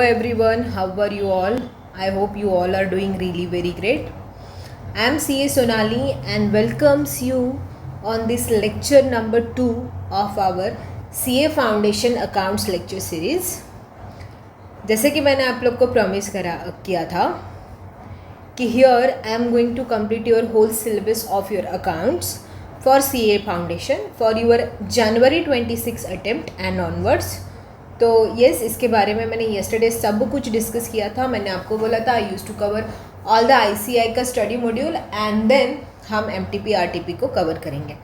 everyone, how are you all? I hope you all are doing really very great. I am CA Sonali and welcomes you on this lecture number 2 of our CA Foundation Accounts lecture series. जैसे कि मैंने आप लोग को promise किया था कि here I am going to complete your whole syllabus of your accounts for CA Foundation for your January 26 attempt and onwards. तो येस, इसके बारे में मैंने येस्टरडे सब कुछ डिस्कस किया था. मैंने आपको बोला था I use to cover all the ICI का स्टडी मॉड्यूल एंड देन हम MTP RTP को कवर करेंगे.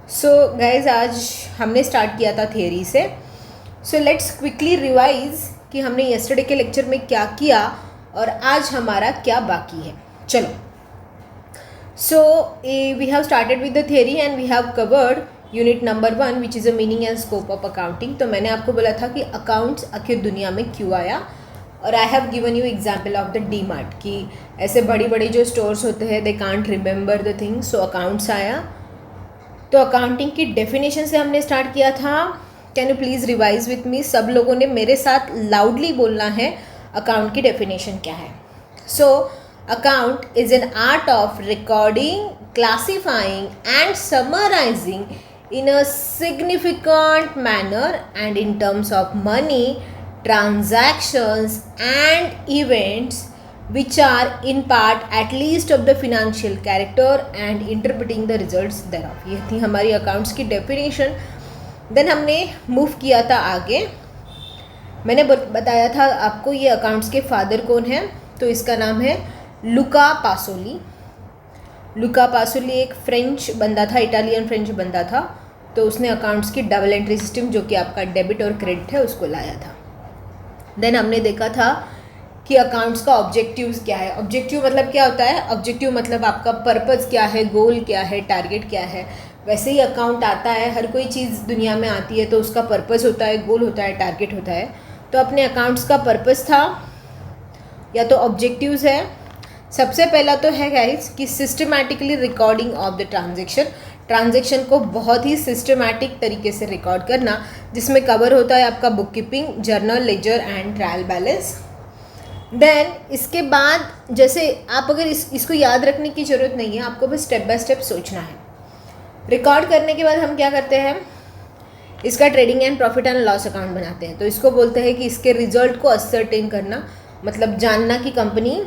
सो गाइज, आज हमने स्टार्ट किया था थियरी से. सो लेट्स क्विकली रिवाइज कि हमने येस्टरडे के लेक्चर में क्या किया और आज हमारा क्या बाकी है. चलो, so we have started with the theory and we have covered unit number 1 which is a meaning and scope of accounting. तो मैंने आपको बोला था कि अकाउंट्स आखिर दुनिया में क्यों आया, और I have given you example of the DMart कि ऐसे बड़ी बड़ी जो स्टोर्स होते हैं they can't remember the things, so accounts आया. तो अकाउंटिंग की डेफिनेशन से हमने स्टार्ट किया था. Can you please revise with me? सब लोगों ने मेरे साथ लाउडली बोलना है अकाउंट की डेफिनेशन क्या है. So account is an art of recording, classifying and summarising in a significant manner and in terms of money, transactions and events which are in part at least of the financial character and interpreting the results thereof. ये थी हमारी accounts की definition. Then हमने move किया था आगे. मैंने बताया था आपको ये अकाउंट्स के फादर कौन है. तो इसका नाम है लुका पासोली. लुका पासोली एक फ्रेंच बंदा था, इटालियन फ्रेंच बंदा था. तो उसने अकाउंट्स की डबल एंट्री सिस्टम जो कि आपका डेबिट और क्रेडिट है उसको लाया था. देन हमने देखा था कि अकाउंट्स का ऑब्जेक्टिव्स क्या है. ऑब्जेक्टिव मतलब क्या होता है? ऑब्जेक्टिव मतलब आपका पर्पज़ क्या है, गोल क्या है, टारगेट क्या है. वैसे ही अकाउंट आता है, हर कोई चीज़ दुनिया में आती है तो उसका पर्पज़ होता है, गोल होता है, टारगेट होता है. तो अपने अकाउंट्स का पर्पज़ था या तो ऑब्जेक्टिव्स है. सबसे पहला तो है गाइस कि systematically recording of the transaction को बहुत ही सिस्टमैटिक तरीके से रिकॉर्ड करना, जिसमें कवर होता है आपका bookkeeping, journal, ledger and trial balance. Then इसके बाद जैसे आप अगर इसको याद रखने की ज़रूरत नहीं है, आपको बस स्टेप बाय स्टेप सोचना है. रिकॉर्ड करने के बाद हम क्या करते हैं, इसका trading and profit and loss account बनाते हैं. तो इसको बोलते हैं कि इसके रिजल्ट को असर्टेन करना, मतलब जानना कि कंपनी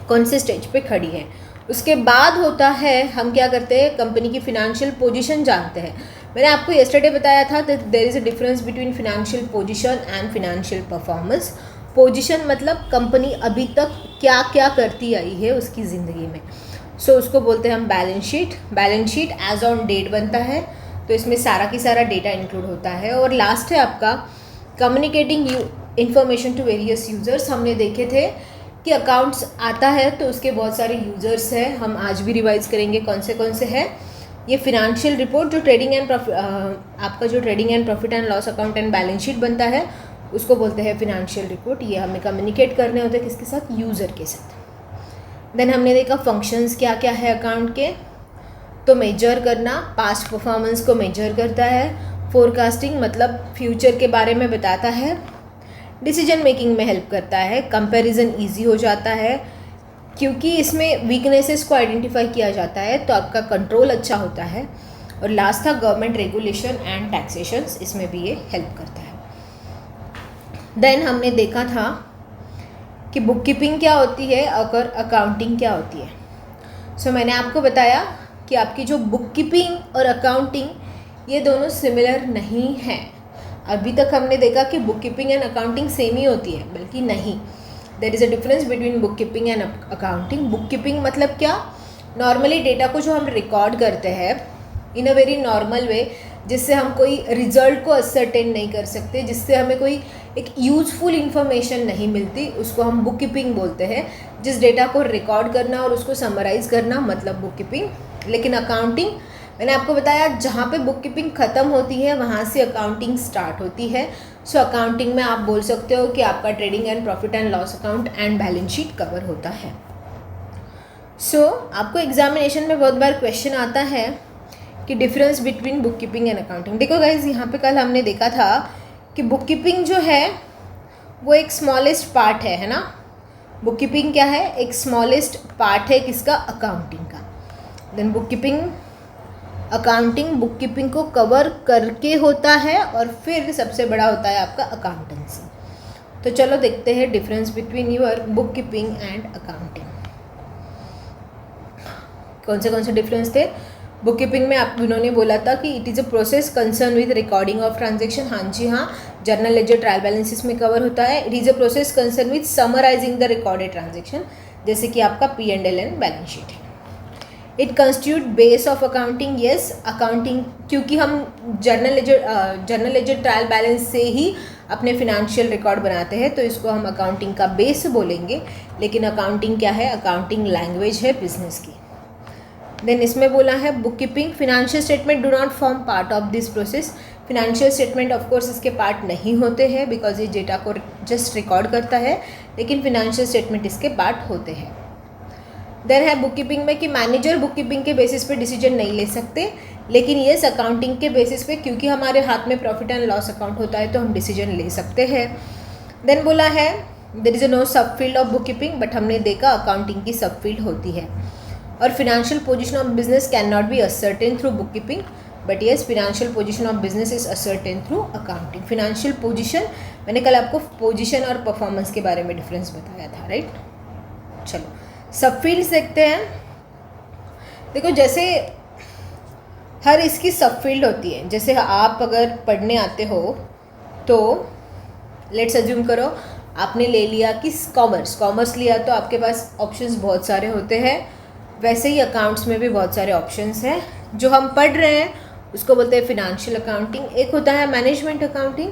कौन से स्टेज पे खड़ी है. उसके बाद होता है हम क्या करते हैं, कंपनी की फिनेंशियल पोजीशन जानते हैं. मैंने आपको येस्टरडे बताया था that there is a difference between financial position and financial performance. Position मतलब कंपनी अभी तक क्या क्या करती आई है उसकी ज़िंदगी में. सो उसको बोलते हैं हम balance sheet. Balance sheet as on date बनता है, तो इसमें सारा की सारा डेटा इंक्लूड होता है. और लास्ट है आपका communicating information to various users. हमने देखे थे कि अकाउंट्स आता है तो उसके बहुत सारे यूज़र्स हैं. हम आज भी रिवाइज करेंगे कौन से हैं. ये फिनेंशियल रिपोर्ट जो ट्रेडिंग एंड आपका जो trading and profit and loss account and balance sheet बनता है उसको बोलते हैं फिनेंशियल रिपोर्ट. ये हमें कम्युनिकेट करने होते हैं किसके साथ, यूज़र के साथ. देन हमने देखा फंक्शंस क्या क्या है अकाउंट के. तो मेजर करना, पास्ट परफॉर्मेंस को मेजर करता है. फोरकास्टिंग मतलब फ्यूचर के बारे में बताता है. डिसीजन मेकिंग में हेल्प करता है. कंपैरिजन इजी हो जाता है क्योंकि इसमें वीकनेसेस को आइडेंटिफाई किया जाता है, तो आपका कंट्रोल अच्छा होता है. और लास्ट था गवर्नमेंट रेगुलेशन एंड टैक्सेशंस, इसमें भी ये हेल्प करता है. देन हमने देखा था कि बुक कीपिंग क्या होती है और अकाउंटिंग क्या होती है. सो मैंने आपको बताया कि आपकी जो बुक कीपिंग और अकाउंटिंग ये दोनों सिमिलर नहीं हैं. अभी तक हमने देखा कि bookkeeping and accounting same ही होती है, बल्कि नहीं, there is a difference between bookkeeping and accounting. Bookkeeping मतलब क्या, नॉर्मली डेटा को जो हम रिकॉर्ड करते हैं इन अ वेरी नॉर्मल वे, जिससे हम कोई रिजल्ट को असर्टेन नहीं कर सकते, जिससे हमें कोई एक यूज़फुल इंफॉर्मेशन नहीं मिलती, उसको हम बुक कीपिंग बोलते हैं. जिस डेटा को रिकॉर्ड करना और उसको समराइज़ करना मतलब बुक कीपिंग. लेकिन अकाउंटिंग मैंने आपको बताया जहाँ पे बुक कीपिंग ख़त्म होती है वहाँ से अकाउंटिंग स्टार्ट होती है. सो अकाउंटिंग में आप बोल सकते हो कि आपका trading and profit and loss account and balance sheet cover होता है. सो आपको एग्जामिनेशन में बहुत बार क्वेश्चन आता है कि difference between bookkeeping and accounting. देखो गाइज, यहाँ पे कल हमने देखा था कि बुक कीपिंग जो है वो एक स्मॉलेस्ट पार्ट है ना। बुक कीपिंग क्या है, एक स्मॉलेस्ट पार्ट है किसका, अकाउंटिंग का। Then bookkeeping, accounting bookkeeping को कवर करके होता है और फिर सबसे बड़ा होता है आपका अकाउंटेंसी। तो चलो देखते हैं difference between your book keeping and accounting. कौन से डिफरेंस थे। बुक कीपिंग में आप उन्होंने बोला था कि it is a process concern with recording of transaction. हाँ जी हाँ, जर्नल लेजर ट्रायल बैलेंसेस में कवर होता है। It is a process concern with summarising the recorded transaction, जैसे कि आपका P&L एंड बैलेंस शीट है। It constitute base of accounting. Yes, accounting, क्योंकि हम जर्नल लेजर ट्रायल बैलेंस से ही अपने फिनेंशियल रिकॉर्ड बनाते हैं, तो इसको हम अकाउंटिंग का बेस बोलेंगे। लेकिन अकाउंटिंग क्या है, अकाउंटिंग लैंग्वेज है बिजनेस की। देन इसमें बोला है book keeping, financial statement do not form part of this process. Financial statement of course इसके पार्ट नहीं होते हैं बिकॉज ये डेटा को जस्ट रिकॉर्ड करता है, लेकिन फिनेंशियल स्टेटमेंट इसके पार्ट होते हैं। देन है बुक कीपिंग में कि मैनेजर बुक कीपिंग के बेसिस पे डिसीजन नहीं ले सकते, लेकिन येस अकाउंटिंग के बेसिस पे, क्योंकि हमारे हाथ में प्रॉफिट एंड लॉस अकाउंट होता है तो हम डिसीजन ले सकते हैं। देन बोला है देयर इज़ नो सब field of book keeping, but हमने देखा अकाउंटिंग की सब फील्ड होती है। और financial position of business can not be ascertain through book keeping, but yes financial position of business is ascertain through accounting. Financial position, मैंने कल आपको पोजीशन और परफॉर्मेंस के बारे में डिफरेंस बताया था, राइट। चलो सब फील्ड्स देखते हैं। देखो जैसे हर इसकी सब फील्ड होती है। जैसे आप अगर पढ़ने आते हो तो लेट्स अज्यूम करो आपने ले लिया कि कॉमर्स लिया, तो आपके पास ऑप्शंस बहुत सारे होते हैं। वैसे ही अकाउंट्स में भी बहुत सारे ऑप्शंस हैं। जो हम पढ़ रहे हैं उसको बोलते हैं फिनेंशियल अकाउंटिंग। एक होता है मैनेजमेंट अकाउंटिंग,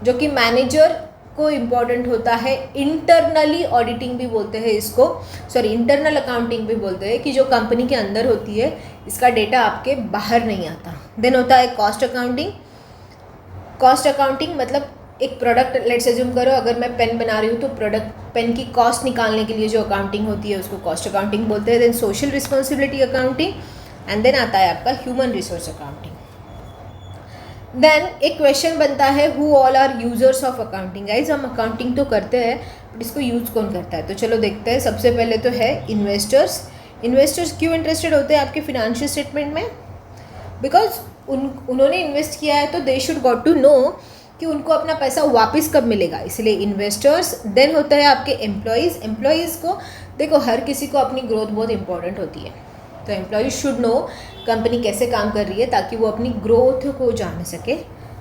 जो कि मैनेजर को इम्पॉर्टेंट होता है। इंटरनली ऑडिटिंग भी बोलते हैं इसको, इंटरनल अकाउंटिंग भी बोलते हैं, कि जो कंपनी के अंदर होती है, इसका डेटा आपके बाहर नहीं आता। देन होता है कॉस्ट अकाउंटिंग। कॉस्ट अकाउंटिंग मतलब एक प्रोडक्ट, लेट्स अज्यूम करो अगर मैं पेन बना रही हूँ तो पेन की कॉस्ट निकालने के लिए जो अकाउंटिंग होती है उसको कॉस्ट अकाउंटिंग बोलते हैं। Then social responsibility accounting, and then आता है आपका ह्यूमन रिसोर्स अकाउंटिंग। देन एक क्वेश्चन बनता है who all are users of accounting. Guys हम अकाउंटिंग तो करते हैं, बट इसको यूज़ कौन करता है, तो चलो देखते हैं। सबसे पहले तो है इन्वेस्टर्स। इन्वेस्टर्स क्यों इंटरेस्टेड होते हैं आपके फिनेंशियल स्टेटमेंट में, बिकॉज उन्होंने इन्वेस्ट किया है तो they should got to know कि उनको अपना पैसा वापस कब मिलेगा, इसलिए इन्वेस्टर्स। देन होता है आपके एम्प्लॉयज़ को देखो हर किसी को अपनी ग्रोथ बहुत इंपॉर्टेंट होती है, तो एम्प्लॉयज़ शुड नो कंपनी कैसे काम कर रही है ताकि वो अपनी ग्रोथ को जान सके।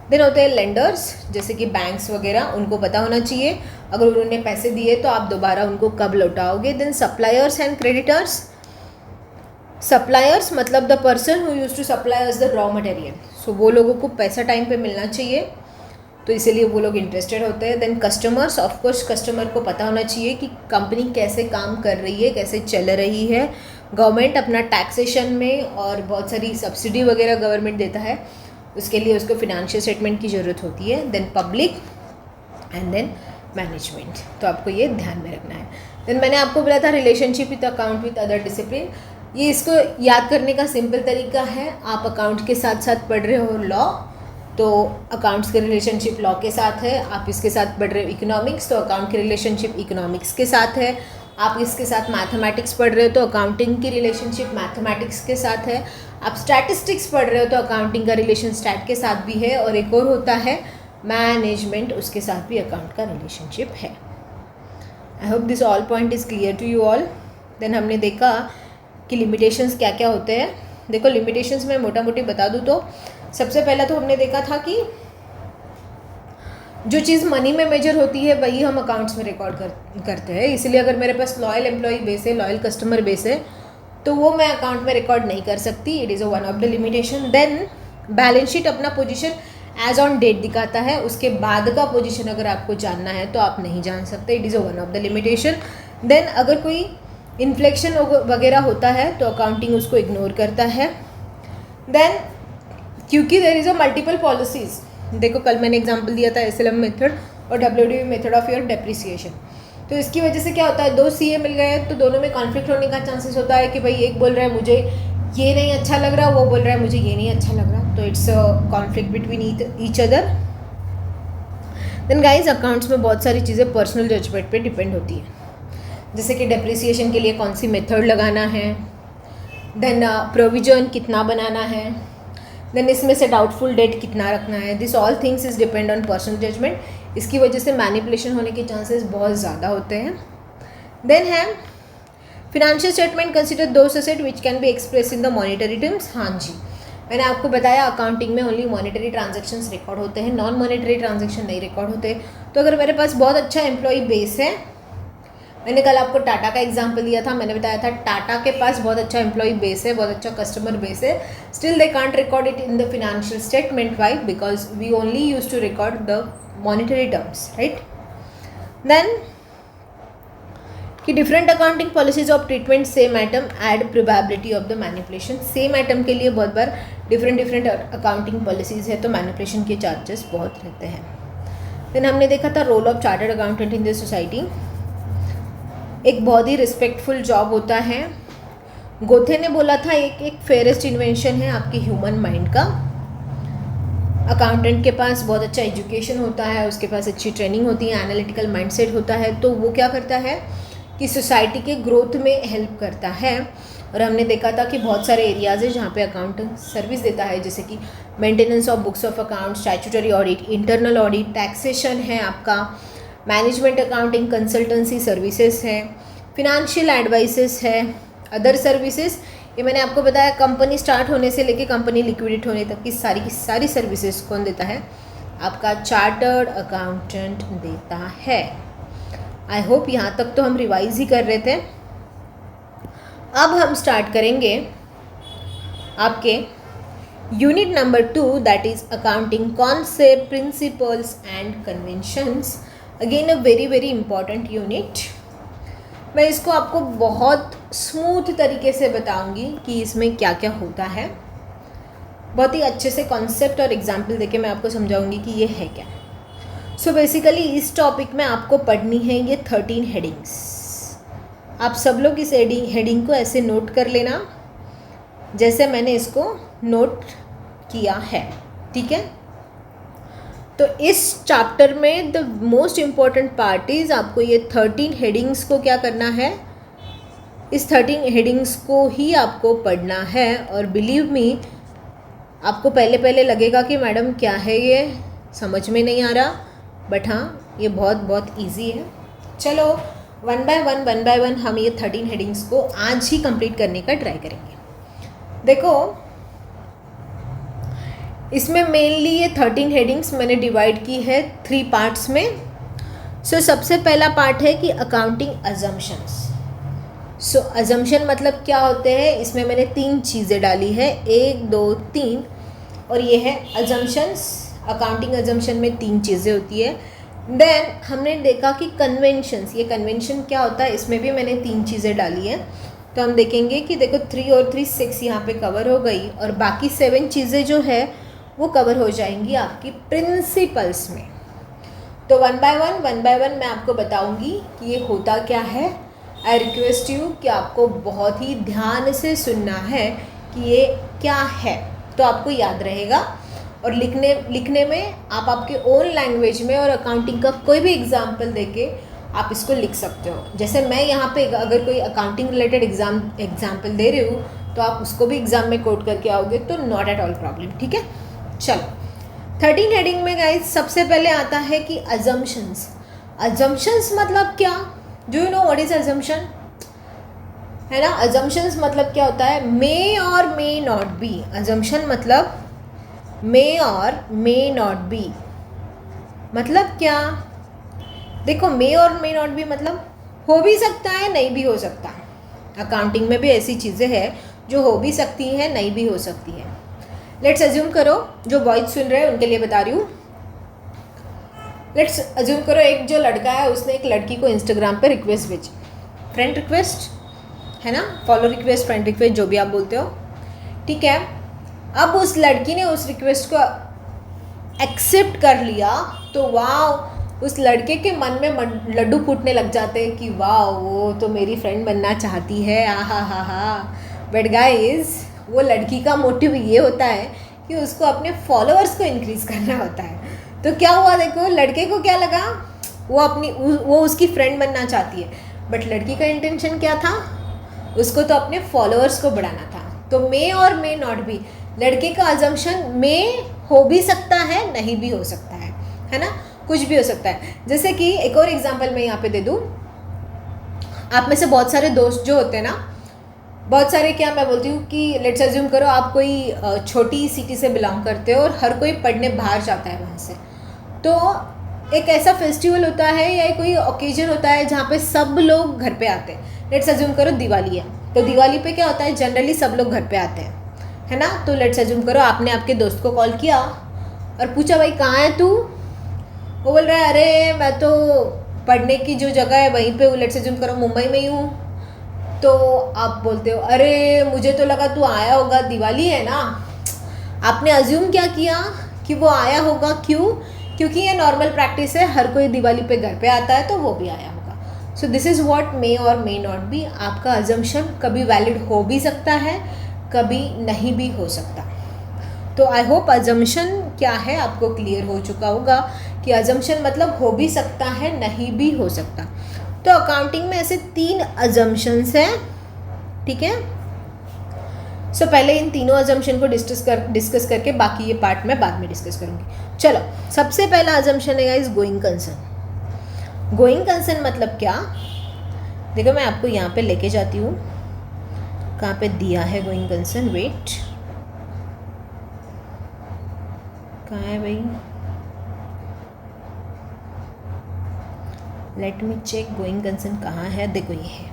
देन होते हैं लेंडर्स, जैसे कि बैंक्स वगैरह, उनको पता होना चाहिए अगर उन्होंने पैसे दिए तो आप दोबारा उनको कब लौटाओगे। Then suppliers and creditors. Suppliers मतलब the person who use to supply us the raw material, so वो लोगों को पैसा टाइम पे मिलना चाहिए, तो इसीलिए वो लोग इंटरेस्टेड होते हैं। देन कस्टमर्स, ऑफकोर्स कस्टमर को पता होना चाहिए कि कंपनी कैसे काम कर रही है, कैसे चल रही है। गवर्नमेंट अपना टैक्सेशन में और बहुत सारी सब्सिडी वगैरह गवर्नमेंट देता है, उसके लिए उसको फिनेंशियल स्टेटमेंट की ज़रूरत होती है। Then public and then management, तो आपको ये ध्यान में रखना है। देन मैंने आपको बोला था relationship with account with other discipline, ये इसको याद करने का सिंपल तरीका है। आप अकाउंट के साथ साथ पढ़ रहे हो लॉ, तो अकाउंट्स के रिलेशनशिप लॉ के साथ है। आप इसके साथ पढ़ रहे हो इकोनॉमिक्स, तो अकाउंट की रिलेशनशिप इकोनॉमिक्स के साथ है। आप इसके साथ मैथमेटिक्स पढ़ रहे हो तो अकाउंटिंग की रिलेशनशिप मैथमेटिक्स के साथ है। आप स्टैटिस्टिक्स पढ़ रहे हो तो अकाउंटिंग का रिलेशन स्टैट के साथ भी है। और एक और होता है मैनेजमेंट, उसके साथ भी अकाउंट का रिलेशनशिप है। I hope this all point is clear to you all. Then हमने देखा कि लिमिटेशंस क्या क्या होते हैं। देखो लिमिटेशंस में मोटा मोटी बता दूँ तो सबसे पहला तो हमने देखा था कि जो चीज़ मनी में मेजर होती है वही हम अकाउंट्स में रिकॉर्ड करते हैं। इसलिए अगर मेरे पास लॉयल एम्प्लॉय बेस है, लॉयल कस्टमर बेस है, तो वो मैं अकाउंट में रिकॉर्ड नहीं कर सकती। It is a one of the limitation. Then balance sheet अपना पोजीशन एज ऑन डेट दिखाता है, उसके बाद का पोजीशन अगर आपको जानना है तो आप नहीं जान सकते। It is a one of the limitation. Then अगर कोई इन्फ्लेक्शन वगैरह होता है तो अकाउंटिंग उसको इग्नोर करता है। देन क्योंकि there is a multiple policies, देखो कल मैंने एग्जांपल दिया था SLM मेथड और WDV method of your depreciation, तो इसकी वजह से क्या होता है, दो CA मिल गए तो दोनों में कॉन्फ्लिक्ट होने का चांसेस होता है कि भाई एक बोल रहा है मुझे ये नहीं अच्छा लग रहा, वो बोल रहा है मुझे ये नहीं अच्छा लग रहा, तो it's a conflict between each other. Then guys accounts में बहुत सारी चीज़ें पर्सनल जजमेंट पे डिपेंड होती हैं, जैसे कि डेप्रिसिएशन के लिए कौन सी मेथड लगाना है, देन प्रोविजन कितना बनाना है, देन इसमें से डाउटफुल डेट कितना रखना है. This all things is depend on personal judgement. इसकी वजह से मैनिपुलेशन होने के चांसेस बहुत ज़्यादा होते हैं. देन है financial statement consider those asset which can be express in the monetary terms. हाँ जी, मैंने आपको बताया अकाउंटिंग में ओनली मॉनिटरी ट्रांजैक्शंस रिकॉर्ड होते हैं, नॉन मॉनिटरी ट्रांजैक्शन नहीं रिकॉर्ड होते. तो अगर मेरे पास बहुत अच्छा एम्प्लॉय बेस है, मैंने कल आपको टाटा का एग्जांपल दिया था, मैंने बताया था टाटा के पास बहुत अच्छा एम्प्लॉय बेस है, बहुत अच्छा कस्टमर बेस है, still they can't record it in the financial statement. Why? Because we only use to record the monetary terms, right. Then कि different accounting policies of treatment same item and probability of the manipulation. Same item के लिए बहुत बार different accounting policies है, तो manipulation के charges बहुत रहते हैं. देन हमने देखा था role of chartered accountant in the society. एक बहुत ही रिस्पेक्टफुल जॉब होता है. गोथे ने बोला था एक फेयरेस्ट इन्वेंशन है आपके ह्यूमन माइंड का. अकाउंटेंट के पास बहुत अच्छा एजुकेशन होता है, उसके पास अच्छी ट्रेनिंग होती है, एनालिटिकल माइंडसेट होता है, तो वो क्या करता है कि सोसाइटी के ग्रोथ में हेल्प करता है. और हमने देखा था कि बहुत सारे एरियाज़ है जहाँ पे अकाउंटेंट सर्विस देता है, जैसे कि maintenance of books of account, statutory audit, internal audit, taxation है आपका, मैनेजमेंट अकाउंटिंग कंसल्टेंसी सर्विसेज है, फिनेंशियल एडवाइसेस है, अदर सर्विसेज. ये मैंने आपको बताया कंपनी स्टार्ट होने से लेके कंपनी लिक्विडेट होने तक की सारी सर्विसेज कौन देता है? आपका चार्टर्ड अकाउंटेंट देता है. आई होप यहाँ तक तो हम रिवाइज ही कर रहे थे. अब हम स्टार्ट करेंगे आपके unit number 2, that is accounting concept, principles and conventions. Again a very very important unit. मैं इसको आपको बहुत स्मूथ तरीके से बताऊंगी कि इसमें क्या क्या होता है. बहुत ही अच्छे से कॉन्सेप्ट और एग्जाम्पल देके मैं आपको समझाऊंगी कि ये है क्या. सो बेसिकली इस टॉपिक में आपको पढ़नी है ये 13 हेडिंग्स. आप सब लोग इस हेडिंग को ऐसे नोट कर लेना जैसे मैंने इसको नोट किया है, ठीक है. तो इस चैप्टर में the most important part is आपको ये 13 हेडिंग्स को क्या करना है, इस 13 हेडिंग्स को ही आपको पढ़ना है. और बिलीव मी, आपको पहले लगेगा कि मैडम क्या है ये, समझ में नहीं आ रहा, बट हाँ ये बहुत ईजी है. चलो वन बाय वन हम ये 13 हेडिंग्स को आज ही कंप्लीट करने का ट्राई करेंगे. देखो इसमें मेनली ये 13 हेडिंग्स मैंने डिवाइड की है 3 पार्ट्स में. सो सबसे पहला पार्ट है कि अकाउंटिंग अजम्पशंस. सो अजम्पशन मतलब क्या होते हैं, इसमें मैंने 3 चीज़ें डाली है, 1 2 3, और ये है अजम्पशंस. अकाउंटिंग अजम्पशन में 3 चीज़ें होती है. देन हमने देखा कि कन्वेंशंस, ये कन्वेंशन क्या होता है, इसमें भी मैंने 3 चीज़ें डाली है. तो हम देखेंगे कि देखो 3 और 3 6 यहाँ पे कवर हो गई, और बाकी 7 चीज़ें जो है वो कवर हो जाएंगी आपकी प्रिंसिपल्स में. तो वन बाय वन मैं आपको बताऊंगी कि ये होता क्या है. आई रिक्वेस्ट यू कि आपको बहुत ही ध्यान से सुनना है कि ये क्या है, तो आपको याद रहेगा. और लिखने में आप आपके ओन लैंग्वेज में और अकाउंटिंग का कोई भी एग्जाम्पल देके आप इसको लिख सकते हो. जैसे मैं यहाँ पे अगर कोई अकाउंटिंग रिलेटेड एग्जाम्पल दे रही हूँ तो आप उसको भी एग्जाम में कोट करके आओगे, तो नॉट एट ऑल प्रॉब्लम, ठीक है. चलो 13 हेडिंग में गाइस सबसे पहले आता है कि अजम्पशंस. अजम्पशंस मतलब क्या? Do you know what is assumption? है ना, अजम्पशंस मतलब क्या होता है, मे और मे नॉट बी. अजम्पशन मतलब मे और मे नॉट बी. मतलब क्या? देखो मे और मे नॉट बी मतलब हो भी सकता है, नहीं भी हो सकता. अकाउंटिंग में भी ऐसी चीज़ें हैं जो हो भी सकती हैं, नहीं भी हो सकती हैं. लेट्स अज्यूम करो, जो बॉयज सुन रहे हैं उनके लिए बता रही हूँ. लेट्स अज्यूम करो एक जो लड़का है उसने एक लड़की को इंस्टाग्राम पे रिक्वेस्ट भेजी, फ्रेंड रिक्वेस्ट है ना, फॉलो रिक्वेस्ट, फ्रेंड रिक्वेस्ट, जो भी आप बोलते हो, ठीक है. अब उस लड़की ने उस रिक्वेस्ट को एक्सेप्ट कर लिया, तो वाह, उस लड़के के मन में लड्डू फूटने लग जाते हैं कि वाह वो तो मेरी फ्रेंड बनना चाहती है, हा. बट गाइस वो लड़की का मोटिव ये होता है कि उसको अपने फॉलोअर्स को इंक्रीज़ करना होता है. तो क्या हुआ, देखो लड़के को क्या लगा, वो उसकी फ्रेंड बनना चाहती है, बट लड़की का इंटेंशन क्या था, उसको तो अपने फॉलोअर्स को बढ़ाना था। तो मे और मे नॉट बी, लड़के का अजम्पशन मे हो भी सकता है, नहीं भी हो सकता है ना, कुछ भी हो सकता है। जैसे कि एक और एग्जांपल मैं यहाँ पे दे दूँ, आप में से बहुत सारे दोस्त जो होते हैं ना, बहुत सारे, क्या मैं बोलती हूँ कि लेट्स अज्यूम करो आप कोई छोटी सिटी से बिलोंग करते हो और हर कोई पढ़ने बाहर जाता है वहाँ से, तो एक ऐसा फेस्टिवल होता है या कोई ओकेजन होता है जहाँ पे सब लोग घर पे आते हैं। लेट्स अज्यूम करो दिवाली है, तो दिवाली पे क्या होता है, जनरली सब लोग घर पे आते हैं, है ना। तो लेट्स अज्यूम करो आपने आपके दोस्त को कॉल किया और पूछा भाई कहाँ है तू, वो बोल रहा है अरे मैं तो पढ़ने की जो जगह है वहीं पे हूँ, लेट्स अज्यूम करो मुंबई में ही हूँ। तो आप बोलते हो अरे मुझे तो लगा तू आया होगा, दिवाली है ना। आपने अज्यूम क्या किया कि वो आया होगा, क्यों, क्योंकि ये नॉर्मल प्रैक्टिस है, हर कोई दिवाली पे घर पे आता है तो वो भी आया होगा। सो दिस इज़ व्हाट मे और मे नॉट बी, आपका अजम्पशन कभी वैलिड हो भी सकता है, कभी नहीं भी हो सकता। तो आई होप अजम्पशन क्या है आपको क्लियर हो चुका होगा कि अजम्पशन मतलब हो भी सकता है, नहीं भी हो सकता। तो अकाउंटिंग में ऐसे 3 अजम्पशंस हैं, ठीक है। सो पहले इन तीनों अजम्पशन को डिस्कस करके बाकी ये पार्ट मैं बाद में डिस्कस करूँगी। चलो, सबसे पहला अजम्पशन है guys going concern. Going concern मतलब क्या, देखो मैं आपको यहाँ पे लेके जाती हूँ, कहाँ पे दिया है गोइंग कंसर्न, वेट, कहाँ है भाई, let me check going concern कहाँ है, देखो ये है।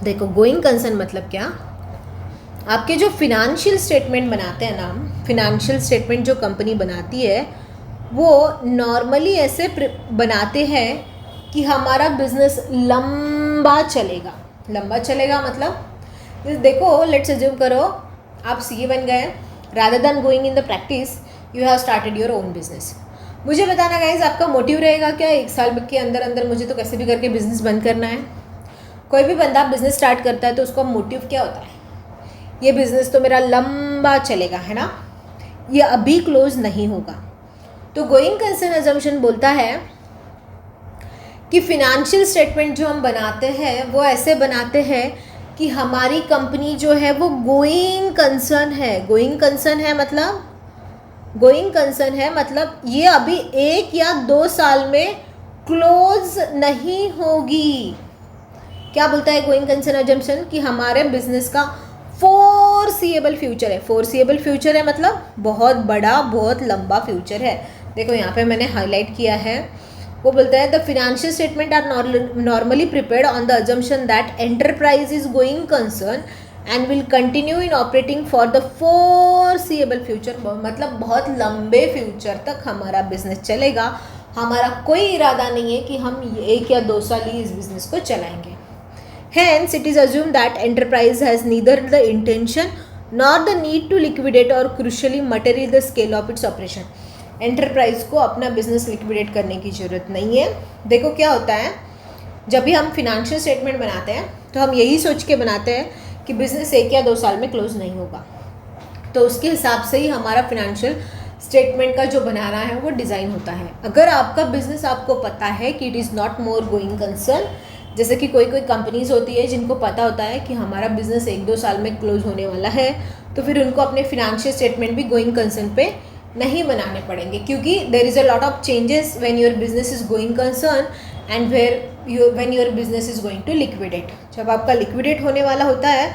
देखो गोइंग कंसर्न मतलब क्या, आपके जो फिनेंशियल स्टेटमेंट बनाते हैं ना, फिनेंशियल स्टेटमेंट जो कंपनी बनाती है वो नॉर्मली ऐसे बनाते हैं कि हमारा बिजनेस लंबा चलेगा। लंबा चलेगा मतलब देखो लेट्स अज्यूम करो आप सीए बन गए, rather than going in the practice you have started your own business. मुझे बताना गाइज आपका मोटिव रहेगा क्या, 1 साल के अंदर अंदर मुझे तो कैसे भी करके बिजनेस बंद करना है। कोई भी बंदा बिजनेस स्टार्ट करता है तो उसका मोटिव क्या होता है, ये बिजनेस तो मेरा लंबा चलेगा, है ना, ये अभी क्लोज नहीं होगा। तो गोइंग कंसर्न अजम्पशन बोलता है कि फिनेंशियल स्टेटमेंट जो हम बनाते हैं वो ऐसे बनाते हैं कि हमारी कंपनी जो है वो गोइंग कंसर्न है। गोइंग कंसर्न है मतलब, गोइंग कंसर्न है मतलब ये अभी 1 या 2 साल में क्लोज नहीं होगी। क्या बोलता है गोइंग कंसर्न अजम्पशन, कि हमारे बिजनेस का फोरसीएबल फ्यूचर है। फोरसीएबल फ्यूचर है मतलब बहुत बड़ा, बहुत लंबा फ्यूचर है। देखो यहाँ पे मैंने हाईलाइट किया है, वो बोलता है the financial statement are normally prepared on the assumption that enterprise is going concern and will continue in operating for the foreseeable future. मतलब बहुत लंबे फ्यूचर तक हमारा बिजनेस चलेगा, हमारा कोई इरादा नहीं है कि हम 1 या 2 साल ही इस बिजनेस को चलाएंगे। Hence, it is assumed that enterprise has neither the intention nor the need to liquidate or crucially material the scale of its operation. Enterprise को अपना बिजनेस लिक्विडेट करने की ज़रूरत नहीं है। देखो क्या होता है, जब भी हम फिनेंशियल स्टेटमेंट बनाते हैं तो हम यही सोच के बनाते हैं कि बिजनेस 1 या 2 साल में क्लोज नहीं होगा, तो उसके हिसाब से ही हमारा फिनेंशियल स्टेटमेंट का जो बनाना है वो डिज़ाइन होता है। अगर आपका बिजनेस आपको पता है कि it is not more going concern, जैसे कि कोई कंपनीज होती है जिनको पता होता है कि हमारा बिजनेस 1-2 साल में क्लोज होने वाला है, तो फिर उनको अपने फिनेंशियल स्टेटमेंट भी गोइंग कंसर्न पे नहीं बनाने पड़ेंगे, क्योंकि there is a lot of changes when your business is going concern and when your business is going to liquidate. जब आपका लिक्विडेट होने वाला होता है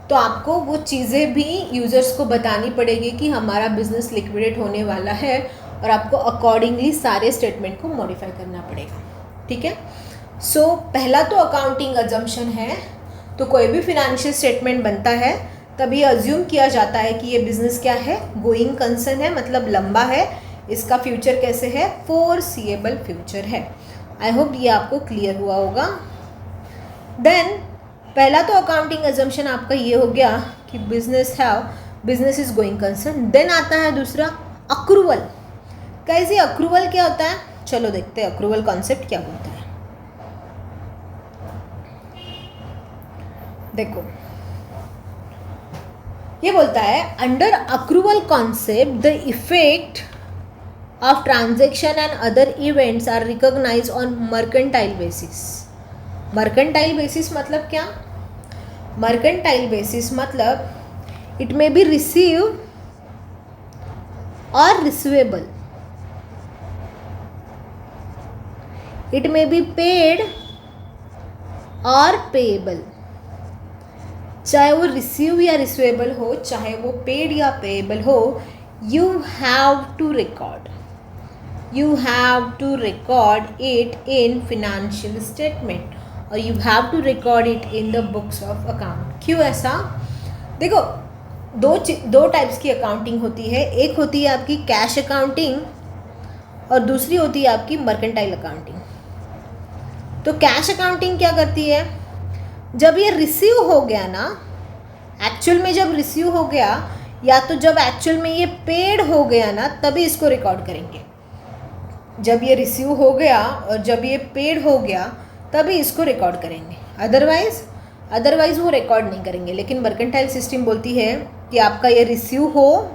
तो आपको वो चीज़ें भी यूज़र्स को बतानी पड़ेगी कि हमारा बिजनेस लिक्विडेट होने वाला है, और आपको अकॉर्डिंगली सारे स्टेटमेंट को मॉडिफाई करना पड़ेगा, ठीक है। सो पहला तो अकाउंटिंग अजम्पशन है, तो कोई भी फिनेंशियल स्टेटमेंट बनता है तभी अज्यूम किया जाता है कि ये बिजनेस क्या है, गोइंग कंसर्न है, मतलब लंबा है, इसका फ्यूचर कैसे है, फोरसीएबल फ्यूचर है। आई होप ये आपको क्लियर हुआ होगा। देन पहला तो अकाउंटिंग अजम्पशन आपका ये हो गया कि business is going concern. Then आता है दूसरा अक्रूवल। कैसे अक्रूवल क्या होता है, चलो देखते हैं अक्रूवल कॉन्सेप्ट क्या बोलता है। देखो ये बोलता है under accrual concept the effect of transaction and other events are recognized on mercantile basis. mercantile basis मतलब क्या? mercantile basis मतलब it may be received or receivable, it may be paid और पेएबल. चाहे वो रिसीव या receivable हो, चाहे वो पेड या पेएबल हो, you have to record it in financial statement और you have to record it in the books of account. क्यों ऐसा? देखो, दो टाइप्स की अकाउंटिंग होती है. एक होती है आपकी कैश अकाउंटिंग और दूसरी होती है आपकी मर्केंटाइल अकाउंटिंग. तो कैश अकाउंटिंग क्या करती है? जब ये रिसीव हो गया ना, एक्चुअल में जब रिसीव हो गया या तो जब एक्चुअल में ये पेड हो गया ना, तभी इसको रिकॉर्ड करेंगे. जब ये रिसीव हो गया और जब ये पेड हो गया तभी इसको रिकॉर्ड करेंगे. अदरवाइज वो रिकॉर्ड नहीं करेंगे. लेकिन मर्केंटाइल सिस्टम बोलती है कि आपका ये रिसीव हो,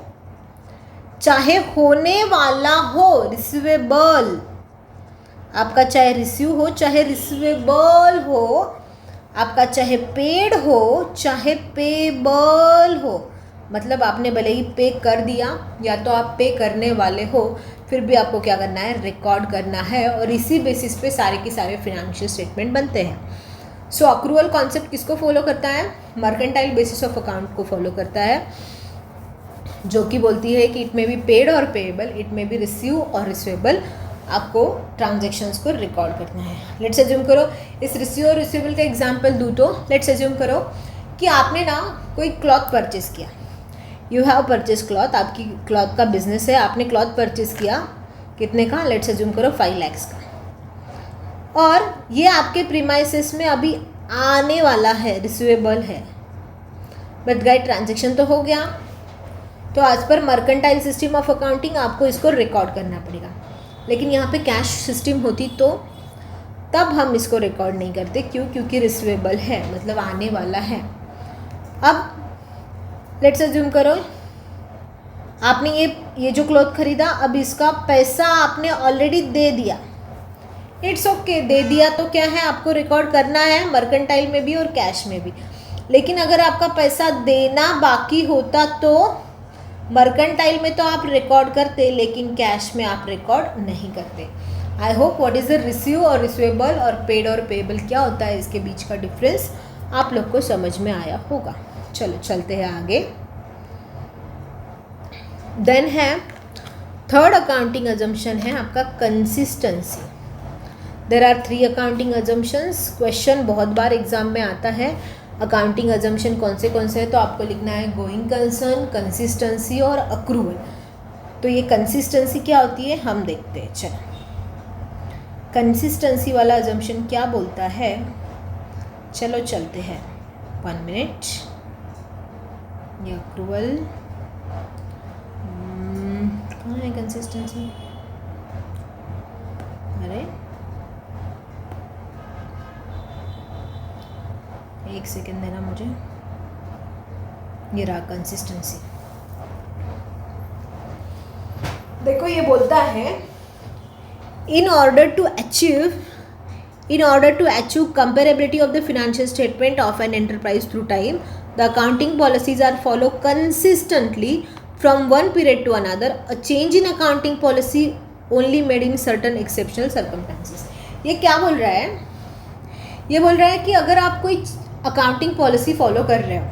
चाहे होने वाला हो, रिसीवेबल, आपका चाहे रिसीव हो चाहे रिसीवेबल हो, आपका चाहे पेड हो चाहे पेबल हो, मतलब आपने भले ही पे कर दिया या तो आप पे करने वाले हो, फिर भी आपको क्या करना है? रिकॉर्ड करना है. और इसी बेसिस पे सारे के सारे फिनेंशियल स्टेटमेंट बनते हैं. सो अक्रूवल कॉन्सेप्ट किसको फॉलो करता है? मर्केंटाइल बेसिस ऑफ अकाउंट को फॉलो करता है, जो कि बोलती है कि इट में बी पेड और पेएबल, इट में बी रिसीव और रिसीवेबल, आपको ट्रांजेक्शन्स को रिकॉर्ड करना है. लेट्स अज्यूम करो, इस रिसीव और रिसीवेबल का एग्जांपल दूँ तो लेट्स अज्यूम करो कि आपने ना कोई क्लॉथ परचेस किया. यू हैव परचेस क्लॉथ, आपकी क्लॉथ का बिजनेस है, आपने क्लॉथ परचेस किया. कितने का? लेट्स अज्यूम करो 5 लाख का. और ये आपके प्रीमाइसेस में अभी आने वाला है, रिसीवेबल है, बट गाइड ट्रांजेक्शन तो हो गया. तो आज पर मर्केंटाइल सिस्टम ऑफ अकाउंटिंग आपको इसको रिकॉर्ड करना पड़ेगा. लेकिन यहाँ पे कैश सिस्टम होती तो तब हम इसको रिकॉर्ड नहीं करते. क्यों? क्योंकि रिसीवेबल है, मतलब आने वाला है. अब लेट्स अज्यूम करो आपने ये जो क्लॉथ खरीदा, अब इसका पैसा आपने ऑलरेडी दे दिया. इट्स ओके, दे दिया तो क्या है, आपको रिकॉर्ड करना है मर्केंटाइल में भी और कैश में भी. लेकिन अगर आपका पैसा देना बाकी होता तो मर्केंटाइल में तो आप रिकॉर्ड करते, लेकिन कैश में आप रिकॉर्ड नहीं करते. I hope what is the receive और रिसीवेबल और पेड और पेएबल क्या होता है, इसके बीच का डिफरेंस आप लोग को समझ में आया होगा. चलो चलते हैं आगे. देन है थर्ड अकाउंटिंग अजम्पशन है आपका consistency. There are 3 accounting assumptions. Question बहुत बार एग्जाम में आता है, अकाउंटिंग अजम्पशन कौन से हैं, तो आपको लिखना है गोइंग कंसर्न, कंसिस्टेंसी और अक्रूवल. तो ये कंसिस्टेंसी क्या होती है हम देखते हैं. चलो, कंसिस्टेंसी वाला अजम्पशन क्या बोलता है, चलो चलते हैं. 1 मिनट. ये अक्रूवल कहाँ है कंसिस्टेंसी? अरे एक सेकेंड देना मुझे. ये रहा कंसिस्टेंसी. देखो ये बोलता है in order to achieve comparability of the financial statement of an enterprise through time, the accounting policies are followed consistently from one period to another. A change in accounting policy only made in certain exceptional circumstances. ये क्या बोल रहा है? ये बोल रहा है कि अगर आप कोई अकाउंटिंग पॉलिसी फॉलो कर रहे हो,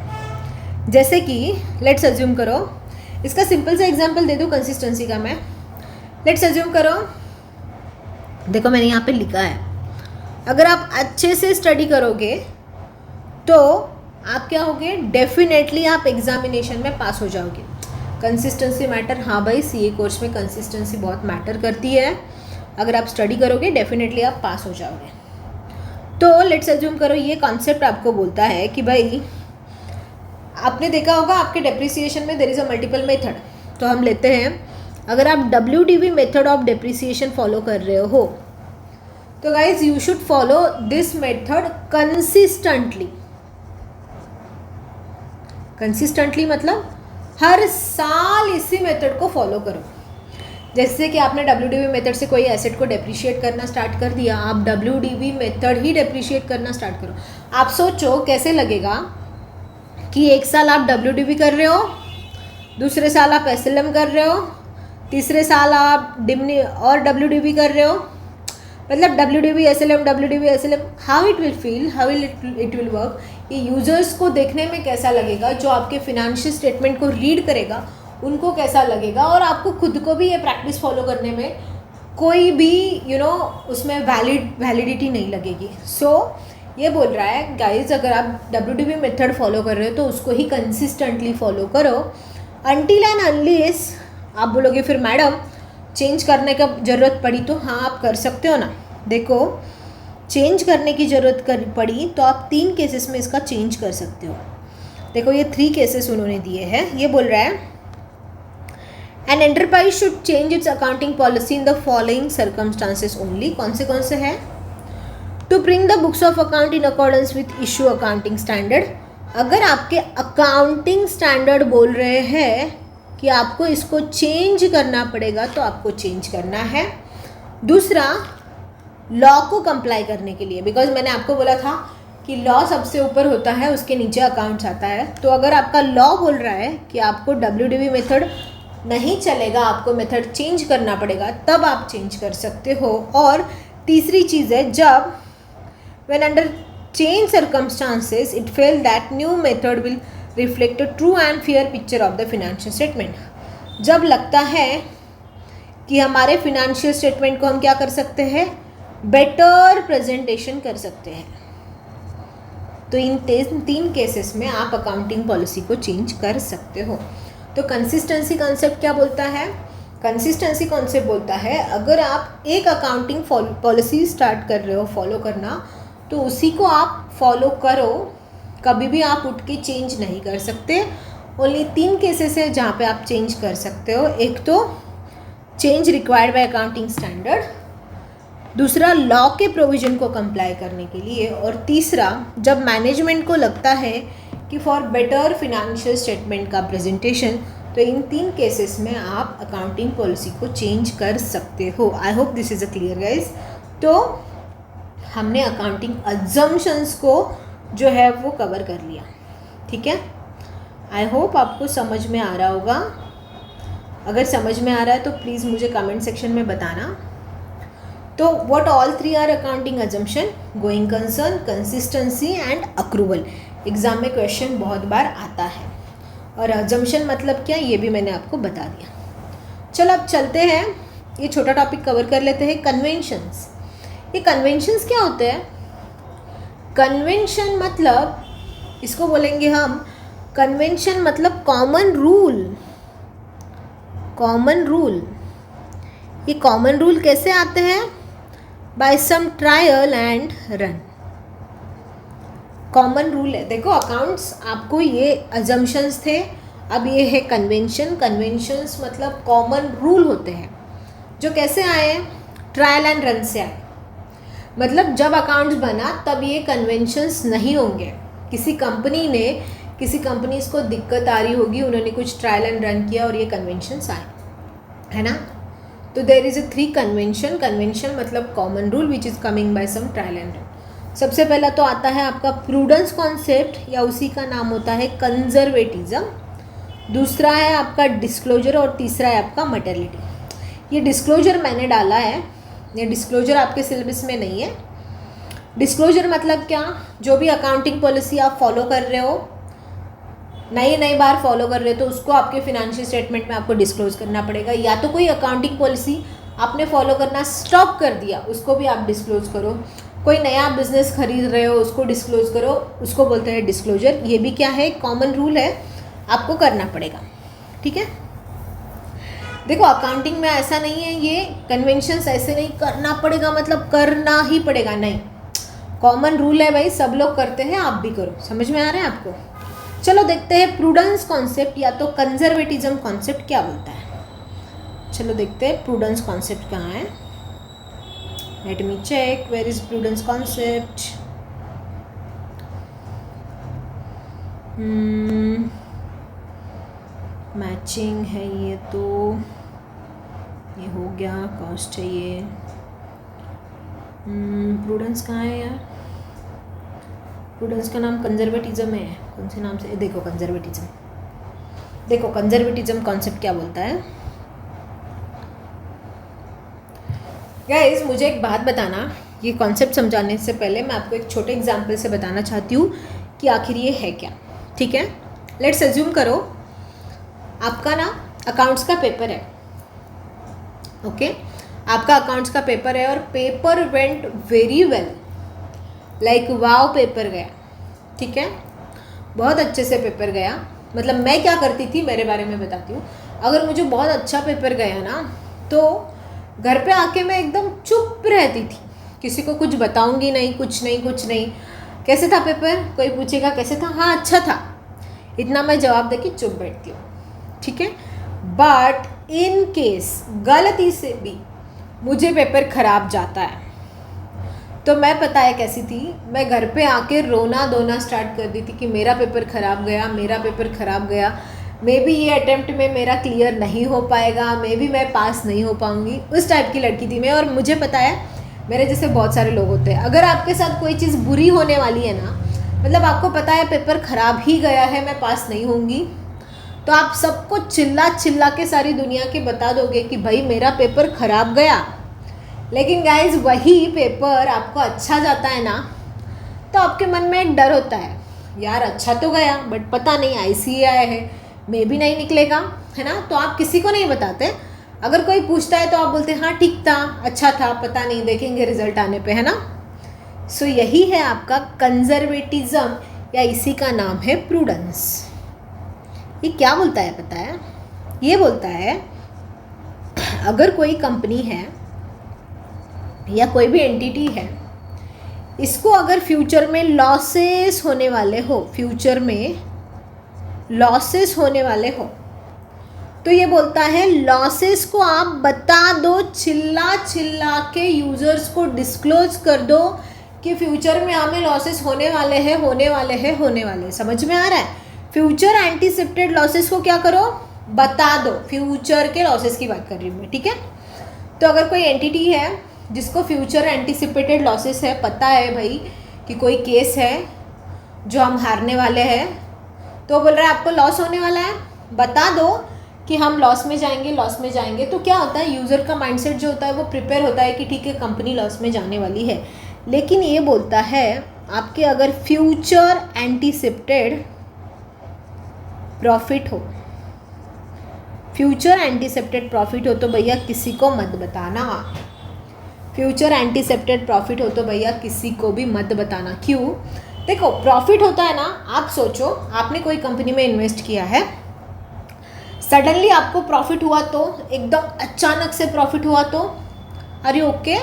जैसे कि लेट्स अज्यूम करो, इसका सिंपल सा एग्जांपल दे दूँ कंसिस्टेंसी का मैं. लेट्स अज्यूम करो, देखो मैंने यहाँ पे लिखा है, अगर आप अच्छे से स्टडी करोगे तो आप क्या होगे, डेफिनेटली आप एग्जामिनेशन में पास हो जाओगे. कंसिस्टेंसी मैटर, हाँ भाई सीए कोर्स में कंसिस्टेंसी बहुत मैटर करती है. अगर आप स्टडी करोगे डेफिनेटली आप पास हो जाओगे. तो लेट्स अज्यूम करो ये कॉन्सेप्ट आपको बोलता है कि भाई आपने देखा होगा आपके डेप्रिसिएशन में there is a multiple method. तो हम लेते हैं, अगर आप WDV method of depreciation follow कर रहे हो तो guys you should follow this method consistently. Consistently मतलब हर साल इसी मेथड को फॉलो करो. जैसे कि आपने WDV मेथड से कोई एसेट को डेप्रिशिएट करना स्टार्ट कर दिया, आप WDV मेथड ही डेप्रिशिएट करना स्टार्ट करो। आप सोचो कैसे लगेगा कि एक साल आप WDV कर रहे हो, दूसरे साल आप SLM कर रहे हो, तीसरे साल आप डिमनी और WDV कर रहे हो, मतलब WDV SLM, how it will feel, how it will work, ये यूजर्स को देखने में कैसा लगेगा, जो आपके फिनेंशियल स्टेटमेंट को रीड करेगा उनको कैसा लगेगा, और आपको खुद को भी ये प्रैक्टिस फॉलो करने में कोई भी उसमें वैलिडिटी नहीं लगेगी। सो ये बोल रहा है गाइज, अगर आप WDV मेथड फॉलो कर रहे हो तो उसको ही कंसिस्टेंटली फॉलो करो अनटिल एंड अनलेस आप बोलोगे फिर मैडम चेंज करने का ज़रूरत पड़ी तो हाँ आप कर सकते हो ना। देखो चेंज करने की ज़रूरत पड़ी तो आप 3 केसेस में इसका चेंज कर सकते हो। देखो ये 3 केसेस उन्होंने दिए हैं। ये बोल रहा है an enterprise should change its accounting policy in the following circumstances only. कौन से हैं? To bring the books of account in accordance with issue accounting standard. अगर आपके अकाउंटिंग स्टैंडर्ड बोल रहे हैं कि आपको इसको चेंज करना पड़ेगा तो आपको चेंज करना है। दूसरा, लॉ को कंप्लाई करने के लिए, बिकॉज मैंने आपको बोला था कि लॉ सबसे ऊपर होता है, उसके नीचे अकाउंट्स आता है। तो अगर आपका लॉ बोल रहा है कि आपको WDV मेथड नहीं चलेगा, आपको मेथड चेंज करना पड़ेगा, तब आप चेंज कर सकते हो। और तीसरी चीज़ है, जब when under change circumstances it felt that new method will reflect a true and fair picture of the financial statement। जब लगता है कि हमारे फिनेंशियल स्टेटमेंट को हम क्या कर सकते हैं, बेटर प्रेजेंटेशन कर सकते हैं, तो इन 3 केसेस में आप अकाउंटिंग पॉलिसी को चेंज कर सकते हो। तो कंसिस्टेंसी कॉन्सेप्ट क्या बोलता है? कंसिस्टेंसी कॉन्सेप्ट बोलता है अगर आप एक अकाउंटिंग पॉलिसी स्टार्ट कर रहे हो फॉलो करना, तो उसी को आप फॉलो करो, कभी भी आप उठ के चेंज नहीं कर सकते। ओनली 3 केसेस है जहाँ पे आप चेंज कर सकते हो। एक तो change required by accounting standard, दूसरा लॉ के प्रोविज़न को कंप्लाई करने के लिए, और तीसरा जब मैनेजमेंट को लगता है कि फॉर बेटर फिनेंशियल स्टेटमेंट का प्रेजेंटेशन, तो इन 3 केसेस में आप अकाउंटिंग पॉलिसी को चेंज कर सकते हो। आई hope this is a clear guys. तो हमने अकाउंटिंग अजम्पशंस को जो है वो कवर कर लिया, ठीक है। आई होप आपको समझ में आ रहा होगा। अगर समझ में आ रहा है तो प्लीज़ मुझे कमेंट सेक्शन में बताना। तो what all 3 are accounting assumption, going concern, consistency and accrual. Exam में क्वेश्चन बहुत बार आता है। और अजम्पशन मतलब क्या, ये भी मैंने आपको बता दिया। चलो अब चलते हैं, ये छोटा टॉपिक कवर कर लेते हैं, कन्वेंशंस। ये कन्वेंशंस क्या होते हैं? कन्वेंशन मतलब, इसको बोलेंगे हम, कन्वेंशन मतलब कॉमन रूल। कॉमन रूल, ये कॉमन रूल कैसे आते हैं? By some trial and run. Common rule है। देखो अकाउंट्स, आपको ये अजम्पशंस थे, अब ये है कन्वेंशन। कन्वेंशंस मतलब कॉमन रूल होते हैं जो कैसे आए? ट्रायल एंड रन से आए। मतलब जब अकाउंट्स बना तब ये कन्वेंशंस नहीं होंगे। किसी कंपनीज को दिक्कत आ रही होगी, उन्होंने कुछ ट्रायल एंड रन किया और ये कन्वेंशंस आए, है ना। तो देयर इज़ 3 कन्वेंशन। कन्वेंशन मतलब common rule which is coming by some trial and run. सबसे पहला तो आता है आपका प्रूडेंस कॉन्सेप्ट, या उसी का नाम होता है कंजर्वेटिज्म। दूसरा है आपका डिस्क्लोजर, और तीसरा है आपका मटेरियलिटी। ये डिस्क्लोजर मैंने डाला है, ये डिस्क्लोजर आपके सिलेबस में नहीं है। डिस्क्लोजर मतलब क्या? जो भी अकाउंटिंग पॉलिसी आप फॉलो कर रहे हो, नई बार फॉलो कर रहे हो, तो उसको आपके फिनेंशियल स्टेटमेंट में आपको डिस्क्लोज करना पड़ेगा। या तो कोई अकाउंटिंग पॉलिसी आपने फॉलो करना स्टॉप कर दिया, उसको भी आप डिस्क्लोज करो। कोई नया बिजनेस खरीद रहे हो, उसको डिस्क्लोज करो, उसको बोलते हैं डिस्क्लोजर। ये भी क्या है? कॉमन रूल है, आपको करना पड़ेगा, ठीक है। देखो अकाउंटिंग में ऐसा नहीं है, ये कन्वेंशंस ऐसे नहीं करना पड़ेगा मतलब करना ही पड़ेगा, नहीं। कॉमन रूल है भाई, सब लोग करते हैं, आप भी करो। समझ में आ रहा है आपको? चलो देखते हैं प्रूडेंस कॉन्सेप्ट या तो कंजर्वेटिज्म कॉन्सेप्ट क्या बोलता है। चलो देखते हैं प्रूडेंस कॉन्सेप्ट कहाँ है। Let me check where is prudence concept. Matching है ये, तो ये हो गया, कॉस्ट चाहिए। प्रूडेंस कहाँ है यार? प्रूडेंस का नाम कंजर्वेटिज्म है। कौन से नाम से? देखो कंजर्वेटिज्म, देखो कंजर्वेटिज्म कॉन्सेप्ट क्या बोलता है। गाइस मुझे एक बात बताना, ये कॉन्सेप्ट समझाने से पहले मैं आपको एक छोटे एग्जाम्पल से बताना चाहती हूँ कि आखिर ये है क्या। ठीक है, लेट्स अज्यूम करो आपका ना अकाउंट्स का पेपर है। ओके, आपका अकाउंट्स का पेपर है और paper went very well, like wow paper गया। ठीक है, बहुत अच्छे से पेपर गया। मतलब मैं क्या करती थी, मेरे बारे में बताती हूँ। अगर मुझे बहुत अच्छा पेपर गया ना तो घर पे आके मैं एकदम चुप रहती थी, किसी को कुछ बताऊंगी नहीं, कुछ नहीं। कैसे था पेपर, कोई पूछेगा कैसे था, हाँ अच्छा था, इतना मैं जवाब दे के चुप बैठती हूँ। ठीक है, बट इन केस गलती से भी मुझे पेपर ख़राब जाता है तो मैं पता है कैसी थी, मैं घर पे आके रोना धोना स्टार्ट कर दी थी कि मेरा पेपर ख़राब गया, मेरा पेपर ख़राब गया, मे बी ये अटेम्प्ट में मेरा क्लियर नहीं हो पाएगा, मे बी मैं पास नहीं हो पाऊँगी। उस टाइप की लड़की थी मैं। और मुझे पता है मेरे जैसे बहुत सारे लोग होते हैं। अगर आपके साथ कोई चीज़ बुरी होने वाली है ना, मतलब आपको पता है पेपर ख़राब ही गया है, मैं पास नहीं होंगी, तो आप सबको चिल्ला के सारी दुनिया के बता दोगे कि भाई मेरा पेपर ख़राब गया। लेकिन गाइज वही पेपर आपको अच्छा जाता है ना, तो आपके मन में एक डर होता है, यार अच्छा तो गया बट पता नहीं ICAI है, मे भी नहीं निकलेगा, है ना। तो आप किसी को नहीं बताते। अगर कोई पूछता है तो आप बोलते हैं हाँ ठीक था, अच्छा था, पता नहीं, देखेंगे रिजल्ट आने पे, है ना। सो यही है आपका कंजर्वेटिज्म, या इसी का नाम है प्रूडेंस। ये क्या बोलता है पता है? ये बोलता है अगर कोई कंपनी है या कोई भी एंटिटी है, इसको अगर फ्यूचर में लॉसेस होने वाले हो, फ्यूचर में लॉसेस होने वाले हो, तो ये बोलता है लॉसेस को आप बता दो, चिल्ला के यूजर्स को डिस्क्लोज कर दो कि फ्यूचर में हमें लॉसेस होने वाले हैं। समझ में आ रहा है? फ्यूचर एंटीसिपेटेड लॉसेस को क्या करो, बता दो। फ्यूचर के लॉसेस की बात कर रही हूँ मैं, ठीक है। तो अगर कोई एंटिटी है जिसको फ्यूचर एंटीसिपेटेड लॉसेस है, पता है भाई कि कोई केस है जो हम हारने वाले हैं, तो बोल रहा है आपको लॉस होने वाला है, बता दो कि हम लॉस में जाएंगे। तो क्या होता है, यूज़र का माइंडसेट जो होता है वो प्रिपेयर होता है कि ठीक है कंपनी लॉस में जाने वाली है। लेकिन ये बोलता है आपके अगर फ्यूचर एंटीसिपेटेड प्रॉफिट हो, फ्यूचर एंटीसिपेटेड प्रॉफिट हो तो भैया किसी को मत बताना। फ्यूचर एंटीसिपेटेड प्रॉफिट हो तो भैया किसी को भी मत बताना। क्यों? देखो प्रॉफिट होता है ना, आप सोचो आपने कोई कंपनी में इन्वेस्ट किया है, सडनली आपको प्रॉफिट हुआ, तो एकदम अचानक से प्रॉफिट हुआ तो अरे ओके,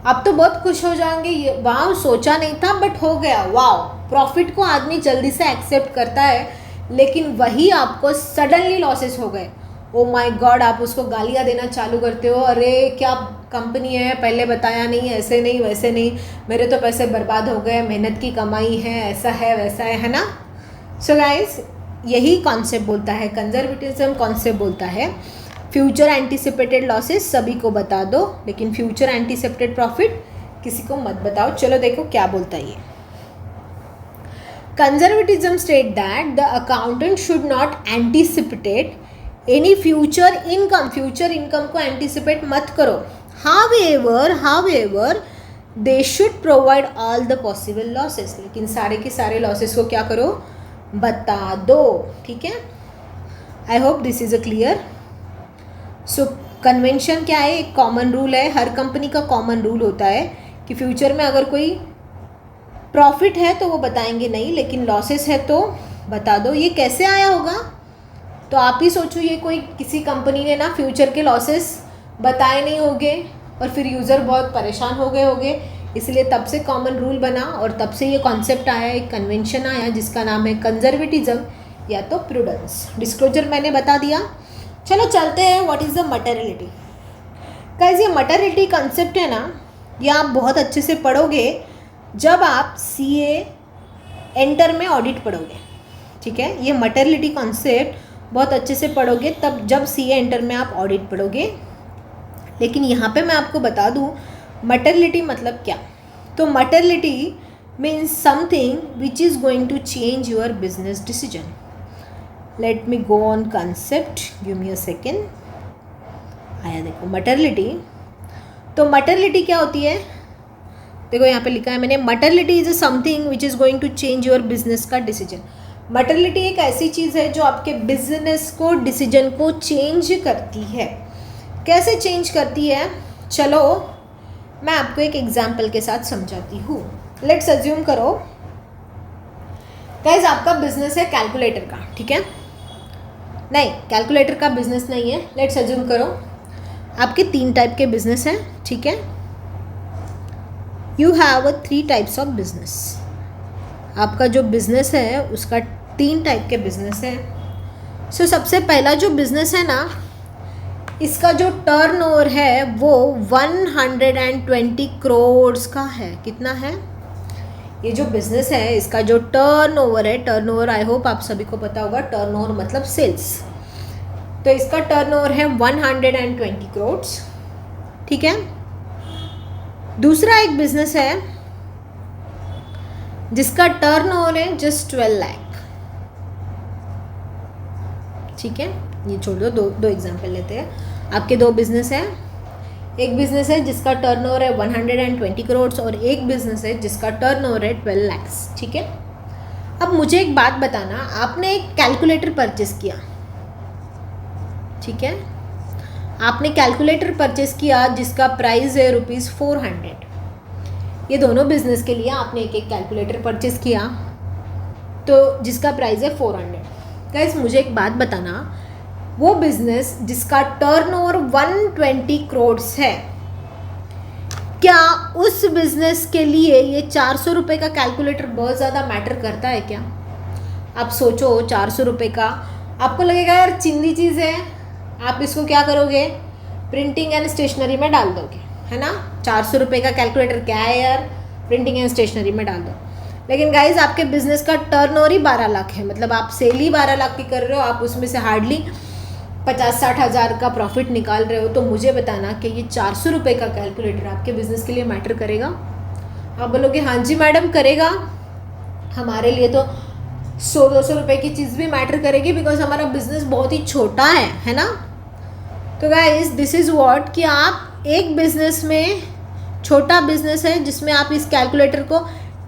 आप तो बहुत खुश हो जाएंगे, वाह सोचा नहीं था बट हो गया, वाह। प्रॉफिट को आदमी जल्दी से एक्सेप्ट करता है, लेकिन वही आपको सडनली लॉसेस हो गए, ओ माय गॉड, आप उसको गालियाँ देना चालू करते हो, अरे क्या कंपनी है, पहले बताया नहीं, ऐसे नहीं वैसे नहीं, मेरे तो पैसे बर्बाद हो गए, मेहनत की कमाई है, ऐसा है वैसा है ना। सो गाइस यही कॉन्सेप्ट बोलता है, कंजर्वेटिज्म कॉन्सेप्ट बोलता है फ्यूचर एंटीसिपेटेड लॉसेस सभी को बता दो, लेकिन फ्यूचर एंटीसिपेटेड प्रॉफिट किसी को मत बताओ। चलो देखो क्या बोलता है ये। Conservatism state that the accountant should not anticipated any future income को एंटीसिपेट मत करो। However they should provide all the possible losses, लेकिन सारे के सारे लॉसेस को क्या करो, बता दो। ठीक है, I hope this is a clear. So convention क्या है, एक कॉमन रूल है, हर कंपनी का कॉमन रूल होता है कि फ्यूचर में अगर कोई प्रॉफिट है तो वो बताएंगे नहीं, लेकिन लॉसेस है तो बता दो। ये कैसे आया होगा, तो आप ही सोचो, ये कोई किसी कंपनी ने ना फ्यूचर के लॉसेस बताए नहीं होंगे और फिर यूज़र बहुत परेशान हो गए होंगे, इसलिए तब से कॉमन रूल बना और तब से ये कॉन्सेप्ट आया, एक कन्वेंशन आया जिसका नाम है कंजर्वेटिज्म या तो प्रूडेंस। डिस्क्लोजर मैंने बता दिया। चलो चलते हैं, what is the materiality. Guys ये मटेरियलिटी कॉन्सेप्ट है ना, ये आप बहुत अच्छे से पढ़ोगे जब आप CA एंटर में ऑडिट पढ़ोगे। ठीक है, ये मटेरियलिटी कॉन्सेप्ट बहुत अच्छे से पढ़ोगे तब जब CA एंटर में आप ऑडिट पढ़ोगे। लेकिन यहाँ पे मैं आपको बता दूँ मटरलिटी मतलब क्या। तो materiality means something which is going to change your business decision. Let me go on concept, give me a second. आया देखो मटरलिटी। तो मटरलिटी क्या होती है, देखो यहाँ पे लिखा है मैंने, materiality is something which is going to change your business का डिसीजन। मटरलिटी एक ऐसी चीज़ है जो आपके बिजनेस को डिसीजन को चेंज करती है। कैसे चेंज करती है, चलो मैं आपको एक एग्जाम्पल के साथ समझाती हूँ। लेट्स अज्यूम करो गाइस आपका बिजनेस है कैलकुलेटर का, ठीक है, नहीं कैलकुलेटर का बिजनेस नहीं है। लेट्स अज्यूम करो आपके 3 टाइप के बिजनेस हैं, ठीक है। You have 3 types of business. आपका जो बिजनेस है उसका 3 टाइप के बिजनेस है। सो सबसे पहला जो बिजनेस है ना, इसका जो टर्नओवर है वो 120 करोड़ का है। कितना है ये जो बिजनेस है, इसका जो टर्नओवर है, टर्नओवर आई होप आप सभी को पता होगा, टर्नओवर मतलब सेल्स। तो इसका टर्नओवर है 120 करोड़, ठीक है। दूसरा एक बिजनेस है जिसका टर्नओवर है जस्ट 12 लाख, ठीक है। ये छोड़ दो एग्जांपल लेते हैं। आपके 2 बिजनेस हैं, एक बिजनेस है जिसका टर्नओवर है 120 करोड़ और एक बिजनेस है जिसका टर्नओवर है 12 लाख, ठीक है। अब मुझे एक बात बताना, आपने एक कैलकुलेटर परचेस किया, ठीक है, आपने कैलकुलेटर परचेस किया जिसका प्राइस है ₹400। ये दोनों बिजनेस के लिए आपने एक एक कैलकुलेटर परचेस किया तो जिसका प्राइस है 400। गाइस मुझे एक बात बताना, वो बिजनेस जिसका टर्नओवर 120 करोड़ है, क्या उस बिजनेस के लिए ये 400 रुपये का कैलकुलेटर बहुत ज़्यादा मैटर करता है क्या? आप सोचो 400 रुपये का, आपको लगेगा यार चिंदी चीज़ है, आप इसको क्या करोगे, प्रिंटिंग एंड स्टेशनरी में डाल दोगे, है ना। 400 रुपये का कैलकुलेटर क्या है यार, प्रिंटिंग एंड स्टेशनरी में डाल दो। लेकिन गाइज आपके बिजनेस का टर्नओवर ही 12 लाख है, मतलब आप सेल ही 12 लाख की कर रहे हो, आप उसमें से हार्डली 50-60 हज़ार का प्रॉफिट निकाल रहे हो। तो मुझे बताना कि ये 400 रुपये का कैलकुलेटर आपके बिजनेस के लिए मैटर करेगा? आप बोलोगे हाँ जी मैडम करेगा, हमारे लिए तो 100-200 रुपये की चीज़ भी मैटर करेगी बिकॉज हमारा बिजनेस बहुत ही छोटा है ना। तो गाइज दिस इज़ व्हाट कि आप एक बिजनेस में, छोटा बिजनेस है जिसमें आप इस कैलकुलेटर को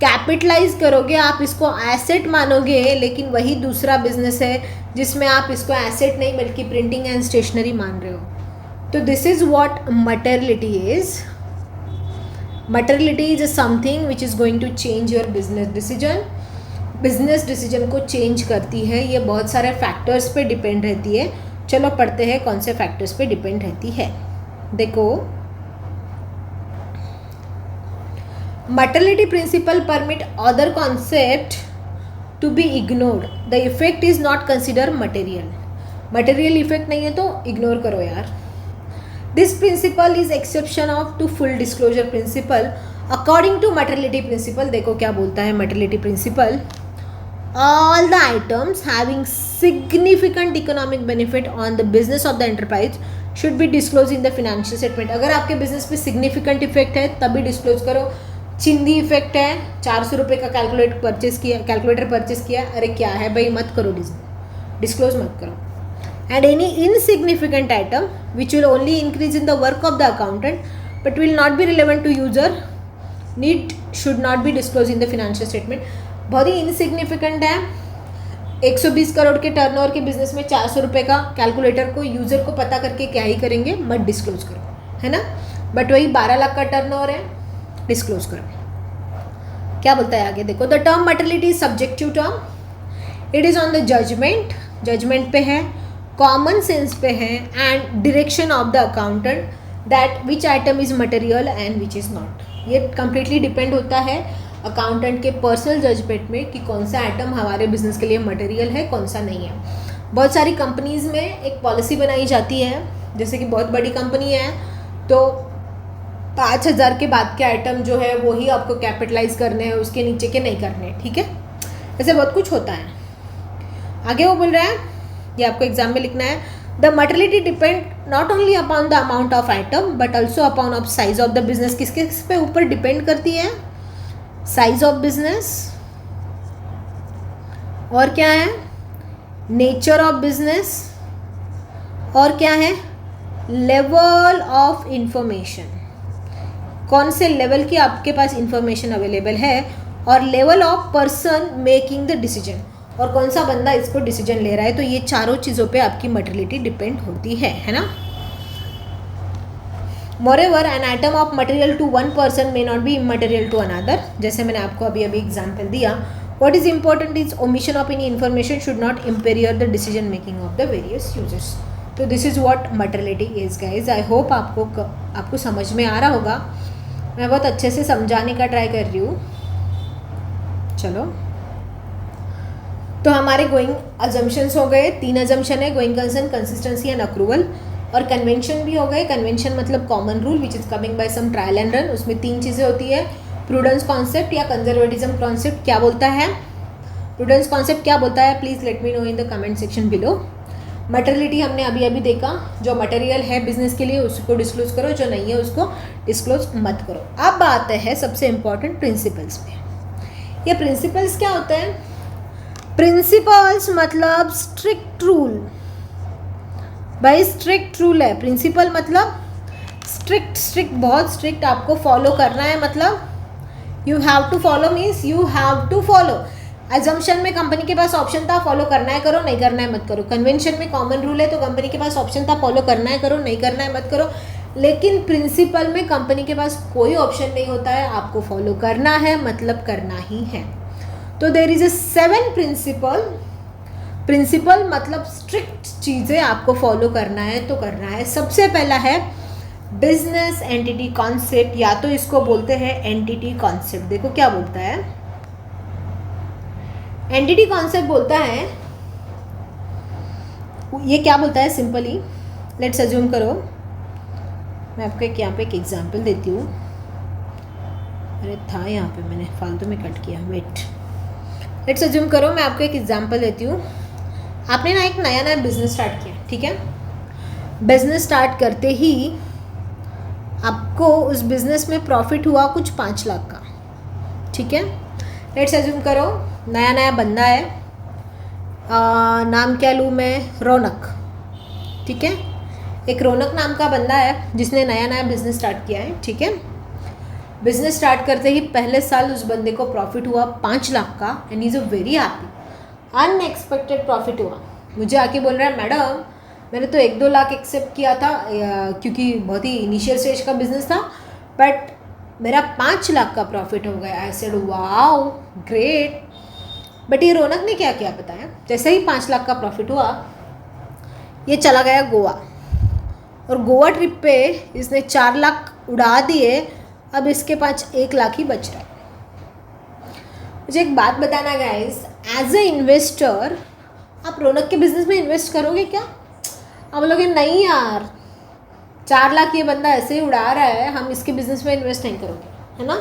कैपिटलाइज करोगे, आप इसको एसेट मानोगे, लेकिन वही दूसरा बिजनेस है जिसमें आप इसको एसेट नहीं बल्कि प्रिंटिंग एंड स्टेशनरी मान रहे हो। तो this is what materiality is. Materiality is something which is going to change your business decision. Business decision को चेंज करती है, ये बहुत सारे फैक्टर्स पे डिपेंड रहती है। चलो पढ़ते हैं कौन से फैक्टर्स पे डिपेंड रहती है। देखो Materiality principle permit other concept to be ignored. The effect is not considered material. Material effect नहीं है तो ignore करो यार. This principle is exception of to full disclosure principle. According to materiality principle, देखो क्या बोलता है materiality principle. All the items having significant economic benefit on the business of the enterprise should be disclosed in the financial statement. अगर आपके business पे significant effect है तभी disclose करो. चिंदी इफेक्ट है, 400 रुपये का कैलकुलेटर परचेस किया, अरे क्या है भाई, मत करो, डिस्क्लोज मत करो. And any insignificant item which will only increase in the work of the accountant but will not be relevant to user need should not be disclose in the financial statement. बहुत ही insignificant है, 120 करोड़ के turnover के business में 400 रुपये का calculator को user को पता करके क्या ही करेंगे, मत डिस्क्लोज करो, है ना. बट वही 12 लाख का टर्नओवर है, डिस्क्लोज करो. क्या बोलता है आगे देखो, the term materiality is subjective term, it is on the judgement पे है, कॉमन सेंस पे है and direction of the accountant that which item is material and which is not. ये कंप्लीटली डिपेंड होता है अकाउंटेंट के पर्सनल जजमेंट में कि कौन सा आइटम हमारे बिजनेस के लिए मटेरियल है, कौन सा नहीं है. बहुत सारी कंपनीज में एक पॉलिसी बनाई जाती है, जैसे कि बहुत बड़ी कंपनी है तो 5,000 के बाद के आइटम जो है वो ही आपको कैपिटलाइज करने हैं, उसके नीचे के नहीं करने, ठीक है. ऐसे बहुत कुछ होता है. आगे वो बोल रहा है, ये आपको एग्जाम में लिखना है, the materiality depend not only upon the amount of item but also upon of size of the business. किस किस पे ऊपर डिपेंड करती है? साइज ऑफ बिजनेस, और क्या है? नेचर ऑफ बिजनेस, और क्या है? Level of information. कौन से लेवल की आपके पास इंफॉर्मेशन अवेलेबल है, और level of person making the decision, और कौन सा बंदा इसको डिसीजन ले रहा है. तो ये चारों चीज़ों पे आपकी मटेरियलिटी डिपेंड होती है ना. Moreover an item of material to one person may not be immaterial to another. जैसे मैंने आपको अभी एग्जाम्पल दिया. What is important is omission of any information should not impair the decision making of the various users. तो this is what materiality is guys. I hope आपको समझ में आ रहा होगा. मैं बहुत अच्छे से समझाने का ट्राई कर रही हूँ. चलो, तो हमारे गोइंग अजम्पशंस हो गए. 3 अजम्पशन है: going concern, consistency and accrual. और कन्वेंशन भी हो गए. कन्वेंशन मतलब common rule which is coming by some trial and run. उसमें 3 चीज़ें होती है: प्रूडेंस कॉन्सेप्ट या कंजर्वेटिज्म कॉन्सेप्ट क्या बोलता है, प्रूडेंस कॉन्सेप्ट क्या बोलता है, please let me know in the comment section below. Materiality हमने अभी देखा. जो मटेरियल है बिजनेस के लिए उसको डिस्क्लोज करो, जो नहीं है उसको डिस्क्लोज मत करो. अब आते हैं सबसे इम्पॉर्टेंट प्रिंसिपल्स पे. ये प्रिंसिपल्स क्या होते हैं? प्रिंसिपल्स मतलब स्ट्रिक्ट रूल. भाई स्ट्रिक्ट रूल है. प्रिंसिपल मतलब स्ट्रिक्ट बहुत स्ट्रिक्ट आपको फॉलो करना है. मतलब you have to follow means you have to follow. Assumption में कंपनी के पास ऑप्शन था फॉलो करना है करो, नहीं करना है मत करो. कन्वेंशन में कॉमन रूल है तो कंपनी के पास ऑप्शन था फॉलो करना है करो, नहीं करना है मत करो. लेकिन प्रिंसिपल में कंपनी के पास कोई ऑप्शन नहीं होता है, आपको फॉलो करना है मतलब करना ही है. तो देयर इज 7 प्रिंसिपल मतलब स्ट्रिक्ट चीज़ें आपको फॉलो करना है तो करना है. सबसे पहला है बिजनेस एंटिटी कॉन्सेप्ट, या तो इसको बोलते हैं एंटिटी कॉन्सेप्ट. देखो क्या बोलता है. एंटिटी कॉन्सेप्ट बोलता है, ये क्या बोलता है सिंपली. लेट्स अज्यूम करो, मैं आपको यहाँ पे एक एग्जांपल देती हूँ. अरे था यहाँ पे, मैंने फालतू में कट किया. वेट, लेट्स अज्यूम करो, मैं आपको एक एग्जांपल देती हूँ. आपने ना एक नया बिजनेस स्टार्ट किया, ठीक है. बिजनेस स्टार्ट करते ही आपको उस बिजनेस में प्रॉफिट हुआ कुछ 5 लाख का, ठीक है. लेट्स अज्यूम करो नया बंदा है. नाम क्या लूँ मैं? रौनक, ठीक है. एक रौनक नाम का बंदा है जिसने नया बिजनेस स्टार्ट किया है, ठीक है. बिजनेस स्टार्ट करते ही पहले साल उस बंदे को प्रॉफिट हुआ 5 लाख का and is very happy. Unexpected profit हुआ. मुझे आके बोल रहा है मैडम मैंने तो 1-2 लाख एक्सेप्ट किया था क्योंकि बहुत ही इनिशियल स्टेज का बिजनेस था, बट मेरा 5 लाख का प्रॉफिट हो गया. I said wow great. But ये रौनक ने क्या किया पता है? जैसे ही 5 लाख का प्रॉफिट हुआ ये चला गया गोवा, और गोवा ट्रिप पे इसने 4 लाख उड़ा दिए. अब इसके पास 1 लाख ही बच रहा है. मुझे एक बात बताना गाइस, एज ए इन्वेस्टर आप रौनक के बिजनेस में इन्वेस्ट करोगे क्या? आप बोलोगे नहीं यार 4 लाख ये बंदा ऐसे ही उड़ा रहा है, हम इसके बिजनेस में इन्वेस्ट नहीं करोगे, है ना.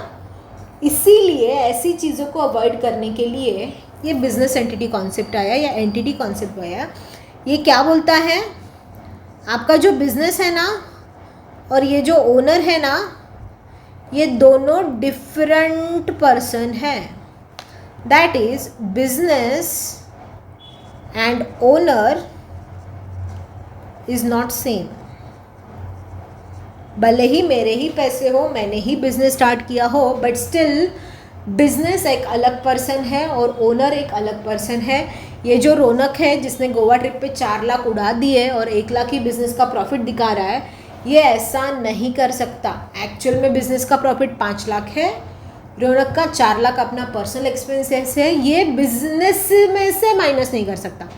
इसीलिए ऐसी चीज़ों को अवॉइड करने के लिए ये बिजनेस एंटिटी कॉन्सेप्ट आया या एंटिटी कॉन्सेप्ट आया. ये क्या बोलता है? आपका जो बिजनेस है ना और ये जो ओनर है ना, ये दोनों डिफरेंट पर्सन है. That is business and owner is not same. भले ही मेरे ही पैसे हो, मैंने ही बिजनेस स्टार्ट किया हो, बट स्टिल बिजनेस एक अलग पर्सन है और ओनर एक अलग पर्सन है. ये जो रौनक है जिसने गोवा ट्रिप पे 4 लाख उड़ा दिए और 1 लाख ही बिजनेस का प्रॉफिट दिखा रहा है, ये ऐसा नहीं कर सकता. एक्चुअल में बिजनेस का प्रॉफिट 5 लाख है, रौनक का 4 लाख अपना पर्सनल एक्सपेंसेस है. ये बिजनेस में से माइनस नहीं कर सकता.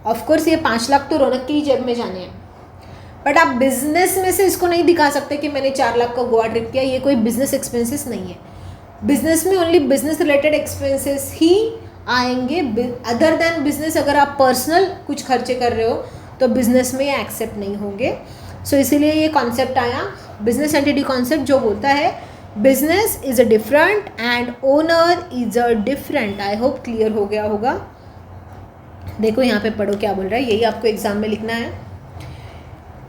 ऑफकोर्स ये 5 लाख तो रौनक की ही जेब में जाने हैं, बट आप बिजनेस में से इसको नहीं दिखा सकते कि मैंने 4 लाख का गोवा ट्रिप किया. ये कोई बिजनेस एक्सपेंसेस नहीं है. बिजनेस में ओनली बिजनेस रिलेटेड एक्सपेंसेस ही आएंगे. अदर देन बिजनेस अगर आप पर्सनल कुछ खर्चे कर रहे हो तो बिजनेस में ये एक्सेप्ट नहीं होंगे. सो इसीलिए ये कॉन्सेप्ट आया बिजनेस एंटिटी कॉन्सेप्ट, जो बोलता है business is a different and owner is a different. I hope clear हो गया होगा. देखो यहाँ पे पढ़ो क्या बोल रहा है, यही आपको एग्जाम में लिखना है.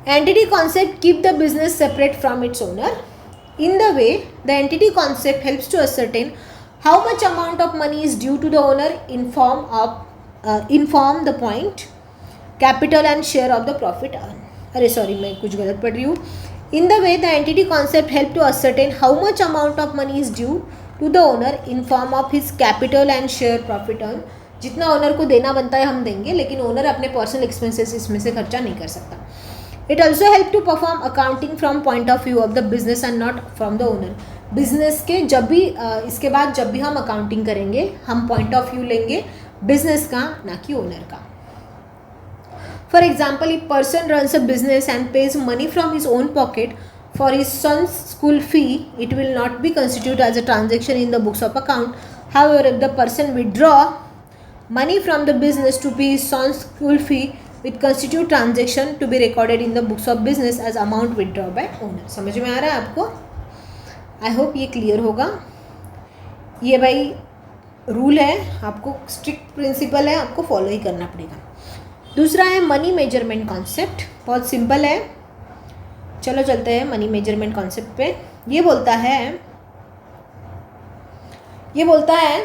Entity concept keep the business separate from its owner. In the way, the entity concept helps to ascertain how much amount of money is due to the owner inform the point, capital and share of the profit earned. अरे sorry, मैं कुछ गलत पढ़ रही हूँ. In the way, the entity concept help to ascertain how much amount of money is due to the owner in form of his capital and share profit earned. जितना owner को देना बनता है हम देंगे, लेकिन ओनर अपने पर्सनल एक्सपेंसेस इसमें से खर्चा नहीं कर सकता. It also help to perform accounting from point of view of the business and not from the owner. Business के जब भी इसके बाद जब भी हम अकाउंटिंग करेंगे, हम पॉइंट ऑफ व्यू लेंगे बिजनेस का, ना कि ओनर का. For example, if person runs a business and pays money from his own pocket for his sons school fee, it will not be constitute as a transaction in the books of account. However, if the person withdraw money from the business to pay his son's school fee, which constitute transaction to be recorded in the books of business as amount withdrawn by owner. समझ में आ रहा है आपको? I hope ये clear होगा. ये भाई rule है, आपको स्ट्रिक्ट प्रिंसिपल है, आपको फॉलो ही करना पड़ेगा. दूसरा है मनी मेजरमेंट कॉन्सेप्ट. बहुत सिंपल है, चलो चलते हैं मनी मेजरमेंट कॉन्सेप्ट पे. ये बोलता है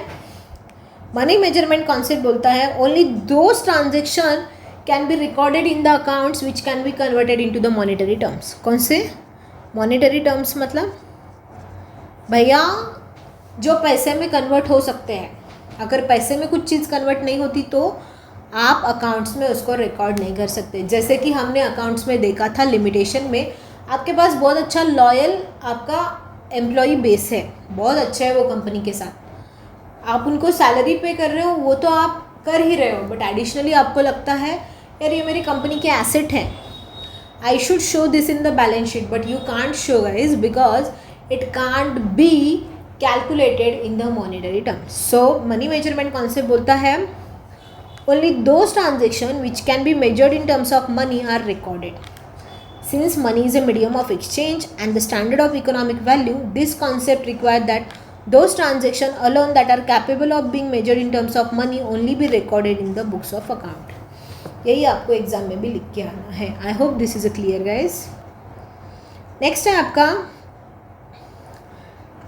मनी मेजरमेंट कॉन्सेप्ट बोलता है only those transaction can be recorded in the accounts which can be converted into the monetary terms. कौन से मॉनेटरी टर्म्स? मतलब भैया जो पैसे में कन्वर्ट हो सकते हैं. अगर पैसे में कुछ चीज़ कन्वर्ट नहीं होती तो आप अकाउंट्स में उसको रिकॉर्ड नहीं कर सकते. जैसे कि हमने अकाउंट्स में देखा था लिमिटेशन में, आपके पास बहुत अच्छा लॉयल आपका एम्प्लॉई बेस है, बहुत अच्छा है वो कंपनी के साथ, आप उनको सैलरी पे कर रहे हो, वो तो आप कर ही रहे हो, बट एडिशनली आपको लगता है यार ये मेरी कंपनी के एसेट है, I should show this in the balance sheet, but you can't show guys because it can't be calculated in the monetary terms. So money measurement concept बोलता है only those transaction which can be measured in terms of money are recorded. Since money is a medium of exchange and the standard of economic value, this concept requires that those transactions alone that are capable of being measured in terms of money only be recorded in the books of account. यही आपको exam में भी लिख के आना है. I hope this is a clear guys. Next है आपका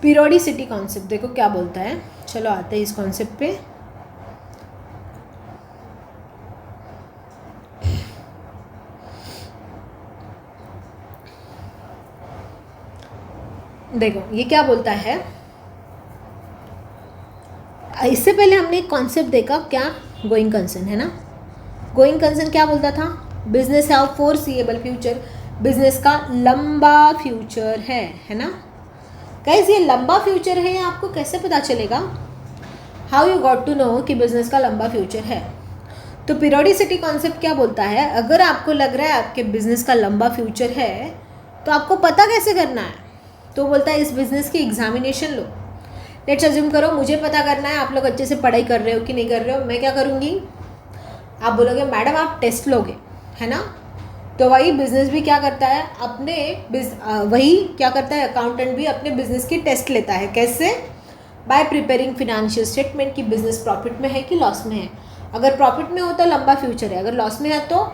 पीरियोडिसिटी कॉन्सेप्ट. देखो क्या बोलता है, चलो आते हैं इस कॉन्सेप्ट पे. देखो ये क्या बोलता है. इससे पहले हमने एक कॉन्सेप्ट देखा, क्या? गोइंग कंसर्न, है ना. गोइंग कंसर्न क्या बोलता था? Business have foreseeable future. Business का लंबा फ्यूचर है ना. गाइस ये लंबा फ्यूचर है, आपको कैसे पता चलेगा? How you got to know कि बिजनेस का लंबा फ्यूचर है? तो पीरियोडिसिटी कॉन्सेप्ट क्या बोलता है, अगर आपको लग रहा है आपके बिजनेस का लंबा फ्यूचर है तो आपको पता कैसे करना है? तो बोलता है इस बिज़नेस की एग्जामिनेशन लो. लेट्स अज्यूम करो मुझे पता करना है आप लोग अच्छे से पढ़ाई कर रहे हो कि नहीं कर रहे हो. मैं क्या करूँगी, आप बोलोगे मैडम आप टेस्ट लोगे, है ना. तो वही बिज़नेस भी क्या करता है, वही क्या करता है अकाउंटेंट भी अपने बिज़नेस की टेस्ट लेता है. कैसे? बाय प्रिपेयरिंग फिनेंशियल स्टेटमेंट कि बिज़नेस प्रॉफिट में है कि लॉस में है. अगर प्रॉफिट में हो तो लंबा फ्यूचर है, अगर लॉस में है तो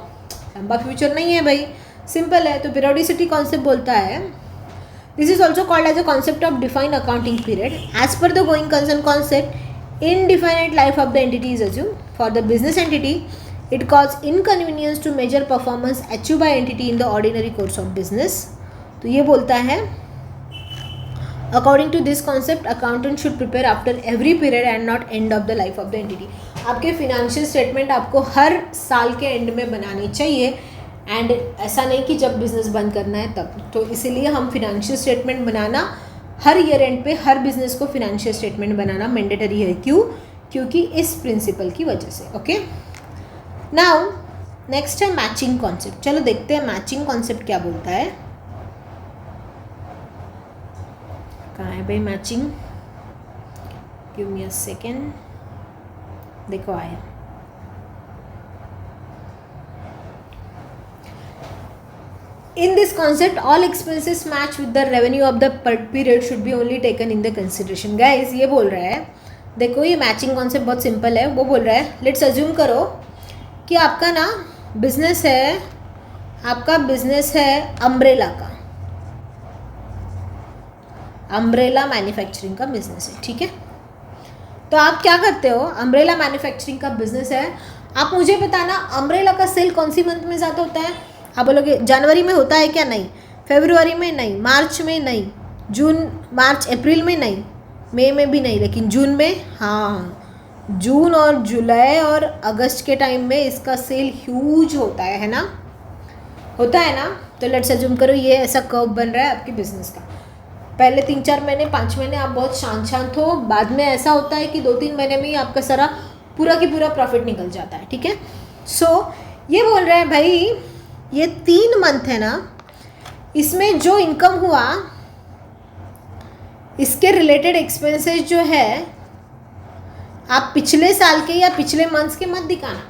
लंबा फ्यूचर नहीं है भाई. सिंपल है. तो पीरियोडिसिटी कॉन्सेप्ट बोलता है this is also called as a concept of defined accounting period. As per the going concern concept, indefinite life of the entity is assumed. For the business entity, it causes inconvenience to measure performance achieved by entity in the ordinary course of business. तो ये बोलता है according to this concept, accountant should prepare after every period and not end of the life of the entity. आपके financial statement आपको हर साल के end में बनानी चाहिए, एंड ऐसा नहीं कि जब बिज़नेस बंद करना है तब. तो इसीलिए हम financial statement banana her year and पे हर बिज़नेस को फिनेंशियल स्टेटमेंट बनाना मैंडेटरी है. क्यों? क्योंकि इस प्रिंसिपल की वजह से. ओके, नाउ नेक्स्ट है मैचिंग कॉन्सेप्ट. चलो देखते हैं मैचिंग कॉन्सेप्ट क्या बोलता है. कहाँ है भाई matching? Give me a second. देखो आया. In this concept, all expenses match with the revenue of the period should be only taken in the consideration. Guys, ये बोल रहा है, देखो ये मैचिंग कॉन्सेप्ट बहुत सिंपल है. वो बोल रहा है लेट्स अज्यूम करो कि आपका ना बिजनेस है, आपका बिजनेस है अम्ब्रेला का, अम्ब्रेला मैन्युफैक्चरिंग का बिजनेस है, ठीक है। तो आप क्या करते हो, अम्ब्रेला मैन्युफैक्चरिंग का बिजनेस है, आप मुझे बताना अम्ब्रेला का सेल कौन सी मंथ में ज़्यादा होता है। आप बोलोगे जनवरी में होता है क्या, नहीं, फरवरी में नहीं, मार्च में नहीं, जून मार्च अप्रैल में नहीं, मई में भी नहीं, लेकिन जून में हाँ, जून और जुलाई और अगस्त के टाइम में इसका सेल ह्यूज होता है ना, होता है ना। तो लेट्स अज्यूम करो ये ऐसा कर्व बन रहा है आपके बिजनेस का, पहले 3-4 महीने 5 महीने आप बहुत शांत हो, बाद में ऐसा होता है कि 2-3 महीने में ही आपका सारा पूरा की पूरा प्रॉफिट निकल जाता है, ठीक है। सो ये बोल रहे हैं भाई ये 3 मंथ है ना, इसमें जो इनकम हुआ इसके रिलेटेड एक्सपेंसेस जो है आप पिछले साल के या पिछले मंथ्स के मत दिखाना,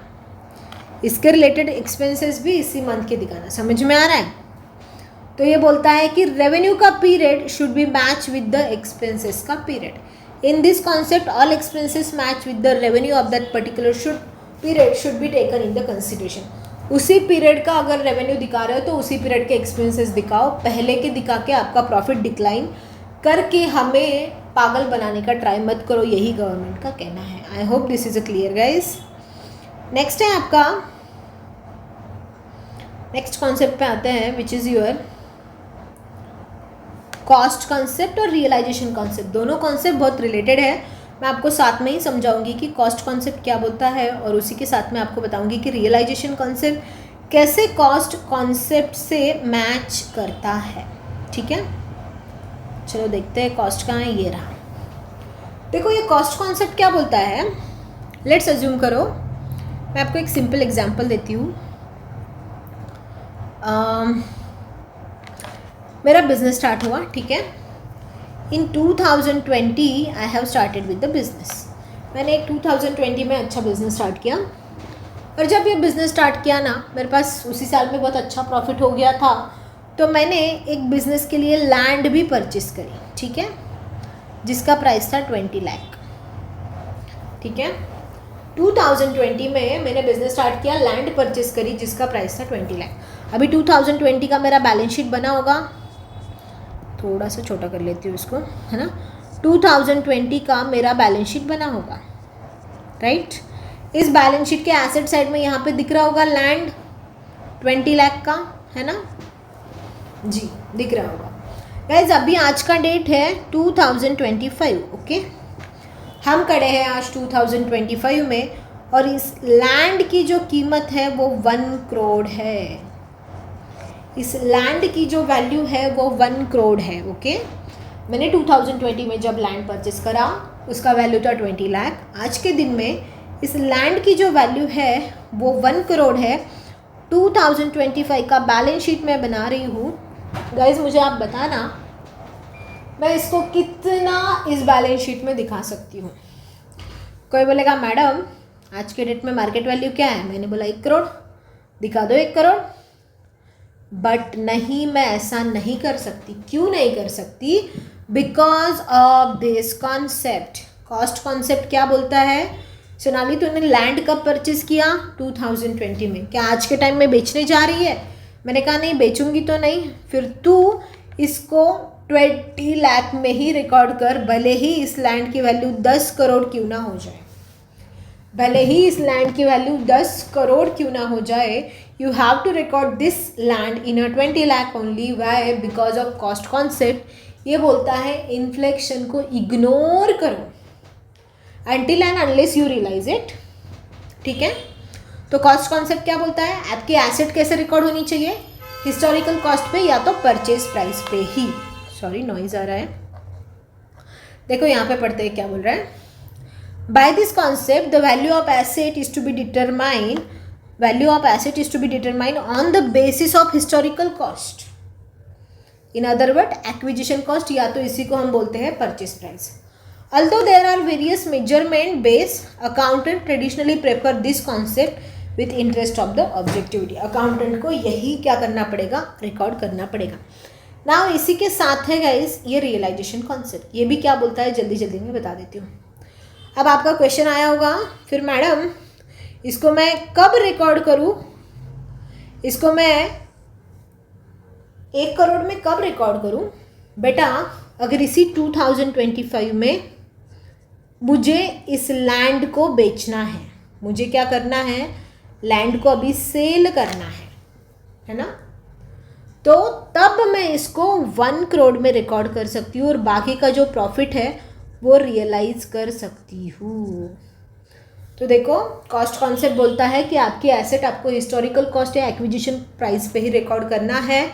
इसके रिलेटेड एक्सपेंसेस भी इसी मंथ के दिखाना। समझ में आ रहा है। तो ये बोलता है कि रेवेन्यू का period should be match with the expenses का period. In this concept all expenses match with the revenue of that particular period should be taken in the consideration. उसी पीरियड का अगर रेवेन्यू दिखा रहे हो तो उसी पीरियड के एक्सपेंसेस दिखाओ, पहले के दिखा के आपका प्रॉफिट डिक्लाइन करके हमें पागल बनाने का ट्राई मत करो, यही गवर्नमेंट का कहना है। I hope this is a clear guys. Next है आपका, नेक्स्ट कॉन्सेप्ट पे आते हैं which is your cost concept और रियलाइजेशन कॉन्सेप्ट। दोनों कॉन्सेप्ट बहुत रिलेटेड है, मैं आपको साथ में ही समझाऊंगी कि कॉस्ट कॉन्सेप्ट क्या बोलता है और उसी के साथ में आपको बताऊंगी कि रियलाइजेशन कॉन्सेप्ट कैसे कॉस्ट कॉन्सेप्ट से मैच करता है, ठीक है। चलो देखते हैं कॉस्ट कहाँ है, ये रहा। देखो ये कॉस्ट कॉन्सेप्ट क्या बोलता है, लेट्स अज्यूम करो, मैं आपको एक सिंपल एग्जांपल देती हूँ। मेरा बिजनेस स्टार्ट हुआ, ठीक है। इन 2020 I have started with the business. मैंने एक 2020 में अच्छा बिजनेस स्टार्ट किया, और जब ये बिज़नेस स्टार्ट किया ना, मेरे पास उसी साल में बहुत अच्छा प्रॉफिट हो गया था, तो मैंने एक बिज़नेस के लिए लैंड भी परचेस करी, ठीक है, जिसका प्राइस था 20 लाख, ठीक है। 2020 में मैंने बिज़नेस स्टार्ट किया, लैंड परचेस करी जिसका प्राइस था 20 लाख। अभी 2020 का मेरा बैलेंस शीट बना होगा, थोड़ा सा छोटा कर लेती हूँ इसको, है ना। 2020 का मेरा बैलेंस शीट बना होगा, राइट। इस बैलेंस शीट के एसेट साइड में यहाँ पे दिख रहा होगा लैंड 20 लाख का, है ना जी, दिख रहा होगा। गाइज अभी आज का डेट है 2025, ओके। हम खड़े हैं आज 2025 में, और इस लैंड की जो कीमत है वो 1 करोड़ है। इस लैंड की जो वैल्यू है वो 1 करोड़ है, ओके। मैंने 2020 में जब लैंड परचेस करा उसका वैल्यू था 20 लाख। आज के दिन में इस लैंड की जो वैल्यू है वो 1 करोड़ है। 2025 का बैलेंस शीट मैं बना रही हूँ। गाइज मुझे आप बताना मैं इसको कितना इस बैलेंस शीट में दिखा सकती हूँ। कोई बोलेगा मैडम आज के डेट में मार्केट वैल्यू क्या है, मैंने बोला 1 करोड़, दिखा दो 1 करोड़। बट नहीं, मैं ऐसा नहीं कर सकती। क्यों नहीं कर सकती? Because of this concept. Cost concept क्या बोलता है? सोनाली तूने लैंड कब परचेस किया? 2020 में। क्या आज के टाइम में बेचने जा रही है? मैंने कहा नहीं, बेचूंगी तो नहीं। फिर तू इसको 20 लाख में ही रिकॉर्ड कर, भले ही इस लैंड की वैल्यू 10 करोड़ क्यों ना हो जाए, भले ही इस लैंड की वैल्यू 10 करोड़ क्यों ना हो जाए, you have to record this land in a 20 lakh only. Why? Because of cost concept. ये बोलता है इन्फ्लेक्शन को इग्नोर करो until and unless you realize it, ठीक है। तो कॉस्ट कॉन्सेप्ट क्या बोलता है? आपकी एसेट कैसे रिकॉर्ड होनी चाहिए? हिस्टोरिकल कॉस्ट पे या तो परचेज प्राइस पे ही। सॉरी नॉइज आ रहा है, देखो यहाँ पे पढ़ते हैं क्या बोल रहा है। By this concept the value of asset is to be determine, value of asset is to be determine on the basis of historical cost. In other word acquisition cost, या तो इसी को हम बोलते हैं purchase price. Although there are various measurement based, accountant traditionally prefer this concept with interest of the objectivity. Accountant को यही क्या करना पड़ेगा? रिकॉर्ड करना पड़ेगा। Now इसी के साथ है गाइस ये रियलाइजेशन कॉन्सेप्ट। ये भी क्या बोलता है जल्दी जल्दी मैं बता देती हूँ। अब आपका क्वेश्चन आया होगा फिर मैडम इसको मैं कब रिकॉर्ड करूँ? इसको मैं 1 करोड़ में कब रिकॉर्ड करूं? बेटा अगर इसी 2025 में मुझे इस लैंड को बेचना है, मुझे क्या करना है, लैंड को अभी सेल करना है ना, तो तब मैं इसको 1 करोड़ में रिकॉर्ड कर सकती हूँ और बाकी का जो प्रॉफिट है वो रियलाइज कर सकती हूँ। तो देखो कॉस्ट कॉन्सेप्ट बोलता है कि आपकी एसेट आपको हिस्टोरिकल कॉस्ट या एक्विजिशन प्राइस पे ही रिकॉर्ड करना है,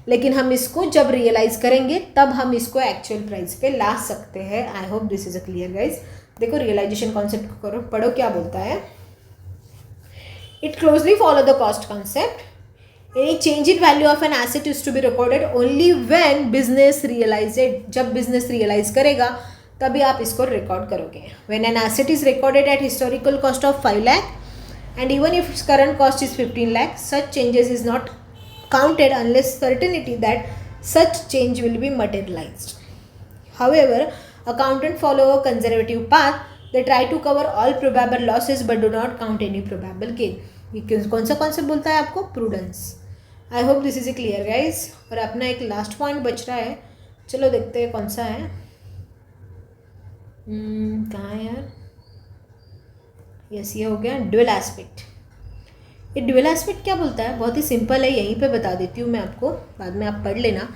लेकिन हम इसको जब रियलाइज करेंगे तब हम इसको एक्चुअल प्राइस पे ला सकते हैं। आई hope this is a clear guys. देखो रियलाइजेशन कॉन्सेप्ट को करो, पढ़ो क्या बोलता है। It closely follow the cost concept. Any change in value of an asset is to be recorded only when business realized. जब business realize करेगा तभी आप इसको रिकॉर्ड करोगे। When an asset is recorded at historical cost of 5 lakh and even if its current cost is 15 lakh, such changes is not counted unless certainty that such change will be materialized. However, accountants follow a conservative path. They try to cover all probable losses but do not count any probable gain. ये कौन सा concept बोलता है आपको? Prudence. I hope this is a clear guys. और अपना एक last point बच रहा है, चलो देखते हैं कौन सा है। कहाँ है यार? यस ये हो गया, ड्यूअल एस्पेक्ट। ये ड्यूअल एस्पेक्ट क्या बोलता है? बहुत ही सिंपल है, यहीं पे बता देती हूँ मैं आपको, बाद में आप पढ़ लेना।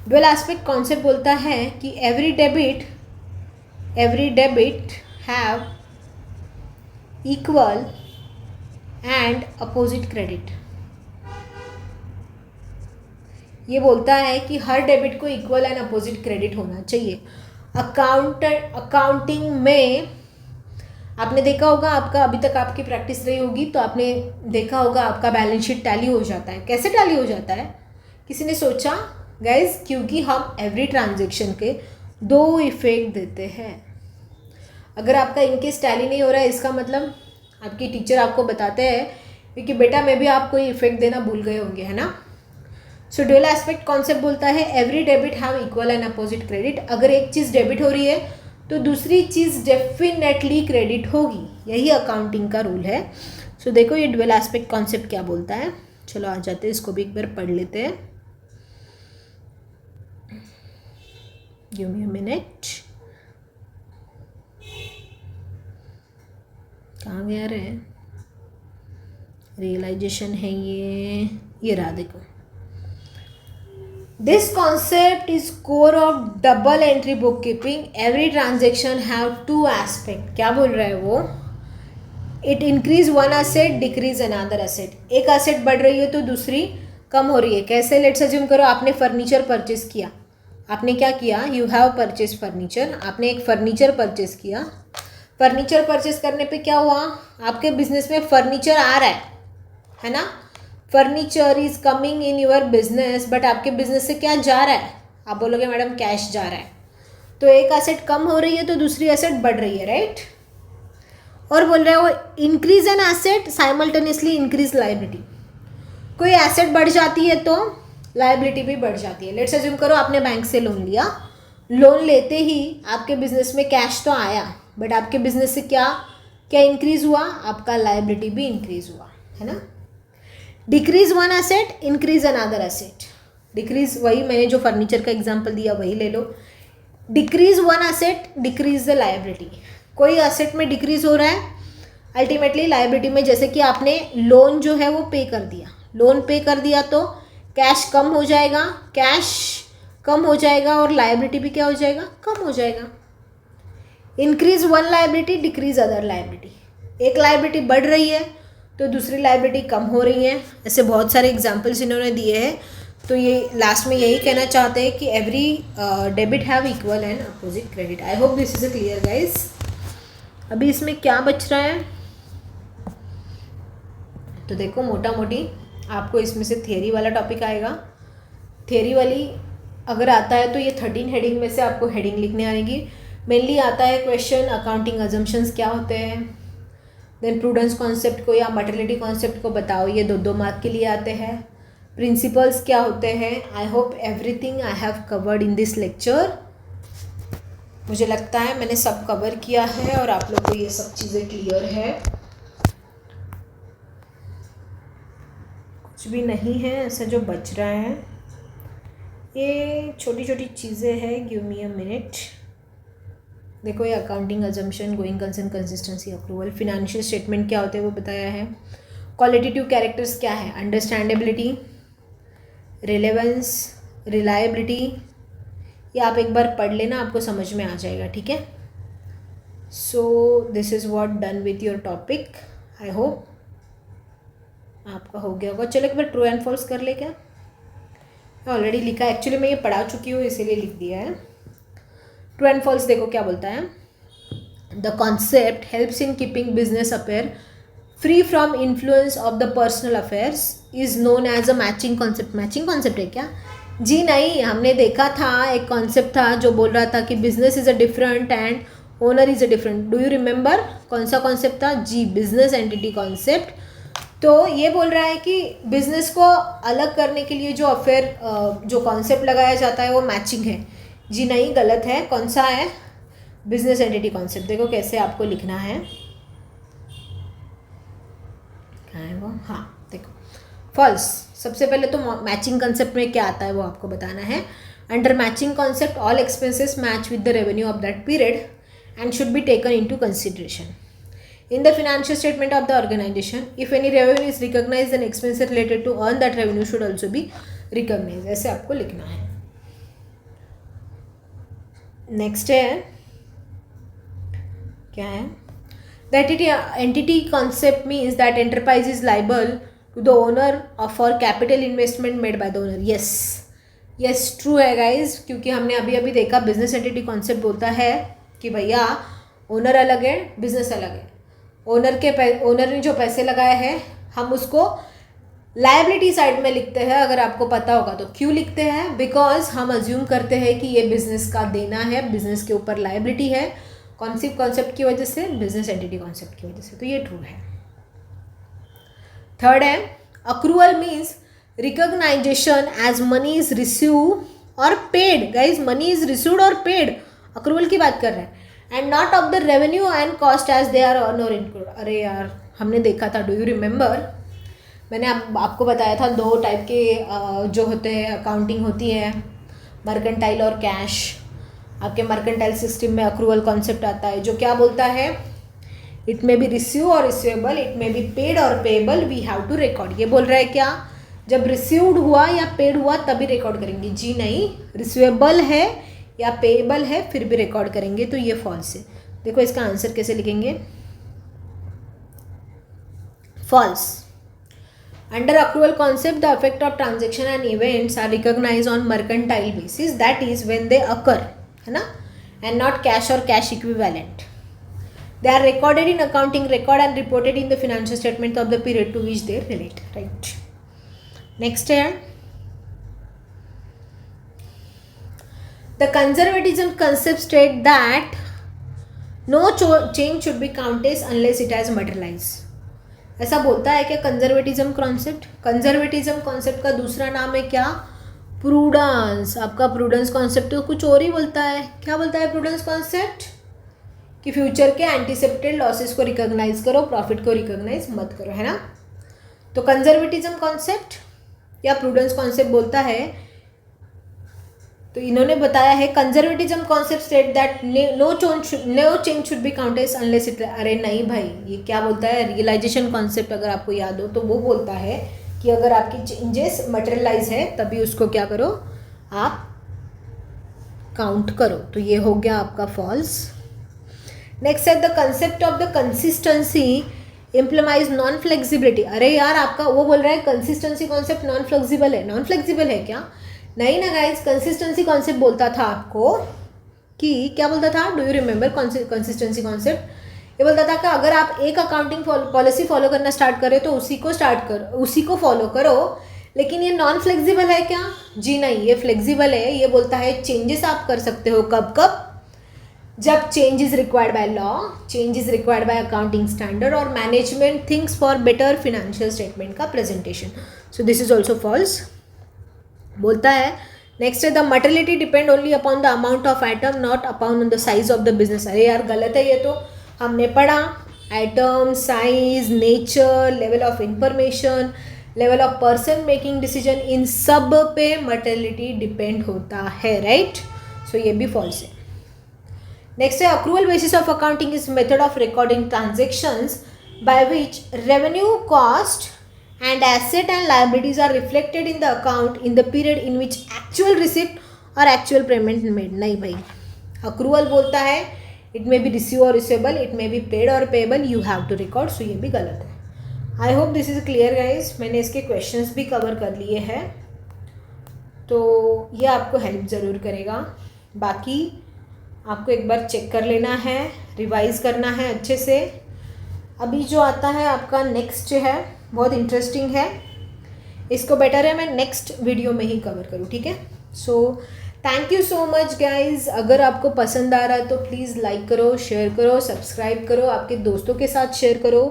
ड्यूअल एस्पेक्ट कॉन्सेप्ट बोलता है कि every debit have equal and opposite credit. ये बोलता है कि हर डेबिट को इक्वल एंड अपोजिट क्रेडिट होना चाहिए। अकाउंटिंग में आपने देखा होगा, आपका अभी तक आपकी प्रैक्टिस रही होगी तो आपने देखा होगा आपका बैलेंस शीट टैली हो जाता है। कैसे टैली हो जाता है? किसी ने सोचा? गाइज क्योंकि हम एवरी ट्रांजेक्शन के 2 इफेक्ट देते हैं। अगर आपका इनकेस टैली नहीं हो रहा है, इसका मतलब आपकी टीचर आपको बताते हैं क्योंकि बेटा में भी आप कोई इफेक्ट देना भूल गए होंगे, है ना। सो ड्यूअल एस्पेक्ट कॉन्सेप्ट बोलता है every debit have equal and opposite credit. अगर एक चीज़ डेबिट हो रही है तो दूसरी चीज़ डेफिनेटली क्रेडिट होगी, यही अकाउंटिंग का रूल है। सो देखो ये ड्यूअल एस्पेक्ट कॉन्सेप्ट क्या बोलता है। चलो आ जाते हैं, इसको भी एक बार पढ़ लेते हैं। Give me a minute. कहाँ गया रे? रियलाइजेशन है ये रहा देखो। This concept is core of double entry book keeping. Every transaction have 2 aspect. क्या बोल रहा है वो? It increase 1 asset, decrease another asset. एक एसेट बढ़ रही है तो दूसरी कम हो रही है। कैसे? लेट्स अज्यूम करो आपने फर्नीचर परचेस किया। आपने क्या किया? You have purchase furniture. आपने एक फर्नीचर परचेस किया। फर्नीचर परचेस करने पे क्या हुआ? आपके बिजनेस में फर्नीचर आ रहा है ना। Furniture is coming in your business, but आपके बिजनेस से क्या जा रहा है? आप बोलोगे मैडम कैश जा रहा है। तो एक एसेट कम हो रही है तो दूसरी एसेट बढ़ रही है, राइट। और बोल रहे हो increase an asset simultaneously increase liability. कोई एसेट बढ़ जाती है तो लायबिलिटी भी बढ़ जाती है। लेट्स अज्यूम करो आपने बैंक से लोन लिया। लोन लेते ही आपके बिजनेस में कैश तो आया, बट आपके बिजनेस से क्या इंक्रीज हुआ? आपका लायबिलिटी भी इंक्रीज हुआ, है ना। Decrease 1 asset, increase another asset. Decrease वही मैंने जो फर्नीचर का एग्जांपल दिया वही ले लो। Decrease 1 asset, decrease the liability. कोई एसेट में डिक्रीज हो रहा है, अल्टीमेटली लायबिलिटी में, जैसे कि आपने लोन जो है वो पे कर दिया। लोन पे कर दिया तो कैश कम हो जाएगा, कैश कम हो जाएगा और लायबिलिटी भी क्या हो जाएगा? कम हो जाएगा। Increase 1 liability, decrease other liability. एक लायबिलिटी बढ़ रही है तो दूसरी लायबिलिटी कम हो रही है। ऐसे बहुत सारे एग्जाम्पल्स इन्होंने दिए हैं। तो ये लास्ट में यही कहना चाहते हैं कि every debit have equal and opposite credit. I hope this is a clear guys. अभी इसमें क्या बच रहा है? तो देखो मोटा मोटी आपको इसमें से थियरी वाला टॉपिक आएगा। थियरी वाली अगर आता है तो ये 13 हेडिंग में से आपको हेडिंग लिखने आएगी। मेनली आता है क्वेश्चन अकाउंटिंग अजम्पशंस क्या होते हैं, देन प्रूडेंस कॉन्सेप्ट को या मटेरियलिटी कॉन्सेप्ट को बताओ, ये 2-2 मार्क के लिए आते हैं। प्रिंसिपल्स क्या होते हैं। I hope everything I have covered in this lecture. मुझे लगता है मैंने सब कवर किया है और आप लोग को ये सब चीज़ें क्लियर है। कुछ भी नहीं है ऐसा जो बच रहा है। ये छोटी छोटी चीज़ें हैं, गिव मी अ मिनट। देखो ये accounting assumption, going concern, consistency, approval, financial statement क्या होते हैं वो बताया है। क्वालिटेटिव कैरेक्टर्स क्या है, अंडरस्टैंडेबिलिटी, रिलेवेंस, रिलायबिलिटी। ये आप एक बार पढ़ लेना, आपको समझ में आ जाएगा, ठीक है। So this is what done with your topic. I hope आपका हो गया होगा। चलो एक बार ट्रू एंड फॉल्स कर ले क्या। ऑलरेडी लिखा है, एक्चुअली मैं ये पढ़ा चुकी हूँ इसीलिए लिख दिया है। ट्रू एंड फॉल्स देखो क्या बोलता है। The concept helps in keeping business affair free from influence of the personal affairs is known as a matching concept. Matching concept है क्या? जी नहीं, हमने देखा था एक कॉन्सेप्ट था जो बोल रहा था कि business is a different and owner is a different. Do you remember कौन सा कॉन्सेप्ट था? जी, बिजनेस एंटिटी कॉन्सेप्ट। तो ये बोल रहा है कि बिजनेस को अलग करने के लिए जो अफेयर जो कॉन्सेप्ट लगाया जाता है वो मैचिंग है। जी नहीं, गलत है। कौन सा है? Business entity concept. देखो कैसे आपको लिखना है, क्या है वो। हाँ देखो, फॉल्स। सबसे पहले तो मैचिंग कॉन्सेप्ट में क्या आता है वो आपको बताना है। Under matching concept all expenses match with the revenue of that period and should be taken into consideration in the financial statement of the organization. If any revenue is recognized, then expenses related to earn that revenue should also be recognized. ऐसे आपको लिखना है। Next है, क्या है? The entity concept means that enterprise is liable to the owner for capital investment made by the owner. yes true है guys, क्योंकि हमने अभी अभी देखा बिजनेस एंटिटी कॉन्सेप्ट बोलता है कि भैया ओनर अलग है, बिजनेस अलग है। ओनर ने जो पैसे लगाए हैं हम उसको लायबिलिटी साइड में लिखते हैं, अगर आपको पता होगा तो। क्यों लिखते हैं? बिकॉज हम अज्यूम करते हैं कि ये बिजनेस का देना है, बिजनेस के ऊपर लायबिलिटी है। कौन सी कॉन्सेप्ट की वजह से? बिजनेस एंटिटी कॉन्सेप्ट की वजह से। तो ये ट्रू है। थर्ड है, accrual means recognization as money is receive और paid. Guys money is received और पेड, अक्रूवल की बात कर रहे हैं। And not of the revenue and cost as they are earn और इनक्लूड। अरे यार हमने देखा था, डू यू रिमेंबर? मैंने आपको बताया था दो टाइप के जो होते हैं अकाउंटिंग होती है, मर्केंटाइल और कैश। आपके मर्केंटाइल सिस्टम में अक्रूवल कॉन्सेप्ट आता है जो क्या बोलता है, इट मे बी रिसीव और receivable, it may be paid और payable, we have to record. ये बोल रहा है क्या, जब रिसीव्ड हुआ या पेड हुआ तभी रिकॉर्ड करेंगे। जी नहीं, रिसीवेबल है या पेएबल है फिर भी रिकॉर्ड करेंगे, तो ये फॉल्स है। देखो इसका आंसर कैसे लिखेंगे, false. Under accrual concept the effect of transaction and events are recognise on mercantile basis, that is when they occur, है ना, एंड नॉट कैश और cash equivalent. They are recorded in accounting record and reported in the financial statement of the period to which they relate. Right. Next here, the conservatism concept state that no change should be counted unless it has materialized. ऐसा बोलता है क्या conservatism concept? Conservatism concept का दूसरा नाम है क्या? Prudence. आपका प्रूडेंस कॉन्सेप्ट तो कुछ और ही बोलता है। क्या बोलता है प्रूडेंस कॉन्सेप्ट? कि फ्यूचर के एंटीसिपेटेड लॉसेस को रिकॉग्नाइज करो, प्रॉफिट को रिकॉग्नाइज मत करो, है ना। तो कंजर्वेटिज्म कॉन्सेप्ट या प्रूडेंस कॉन्सेप्ट बोलता है, तो इन्होंने बताया है conservatism concept state that no change should be counted unless it. अरे नहीं भाई, ये क्या बोलता है, रियलाइजेशन कॉन्सेप्ट अगर आपको याद हो तो वो बोलता है कि अगर आपकी चेंजेस मटेरियलाइज है तभी उसको क्या करो, आप काउंट करो। तो ये हो गया आपका फॉल्स। नेक्स्ट है the concept of the consistency implies non flexibility. अरे यार आपका वो बोल रहा है कंसिस्टेंसी कॉन्सेप्ट नॉन फ्लेक्सिबल है। नॉन फ्लेक्सिबल है क्या? नहीं ना गाइज, कंसिस्टेंसी कॉन्सेप्ट बोलता था आपको कि क्या बोलता था, do you remember consistency concept? ये बोलता था कि अगर आप एक अकाउंटिंग पॉलिसी फॉलो करना स्टार्ट करें तो उसी को फॉलो करो। लेकिन ये नॉन फ्लेक्सिबल है क्या? जी नहीं, ये फ्लेक्सिबल है। ये बोलता है चेंजेस आप कर सकते हो कब कब, जब change is required by law, change is required by accounting standard और management thinks for better financial statement का presentation. So this is also false बोलता है। नेक्स्ट है the materiality depend only upon the amount of item not upon the size of the business. अरे यार गलत है, ये तो हमने पढ़ा। Item, size, nature, level of information, level of person making decision, इन सब पे मटेरियलिटी डिपेंड होता है, राइट? सो ये भी फॉल्स है. नेक्स्ट है accrual basis of accounting is method of recording transactions by which revenue, cost and asset and liabilities are reflected in the account in the period in which actual receipt or actual payment made. नहीं भाई, accrual बोलता है it may be receive or receivable, it may be paid or payable, you have to record. so ये भी गलत है. I hope this is clear guys. मैंने इसके questions भी cover कर लिए हैं, तो ये आपको help ज़रूर करेगा. बाकी आपको एक बार चेक कर लेना है, रिवाइज करना है अच्छे से. अभी जो आता है आपका नेक्स्ट है बहुत इंटरेस्टिंग है, इसको बेटर है मैं नेक्स्ट वीडियो में ही कवर करूँ, ठीक है? So thank you so much guys. अगर आपको पसंद आ रहा है तो प्लीज़ लाइक करो, शेयर करो, सब्सक्राइब करो, आपके दोस्तों के साथ शेयर करो,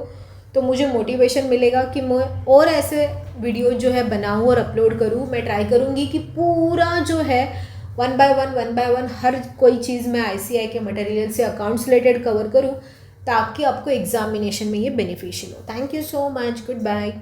तो मुझे मोटिवेशन मिलेगा कि मैं और ऐसे वीडियो जो है बनाऊँ और अपलोड करूँ. मैं ट्राई करूँगी कि पूरा जो है वन बाय वन हर कोई चीज़ मैं ICI के मटेरियल से अकाउंट्स रिलेटेड कवर करूँ, ताकि आपको एग्जामिनेशन में ये बेनिफिशियल हो. Thank you so much. Good bye.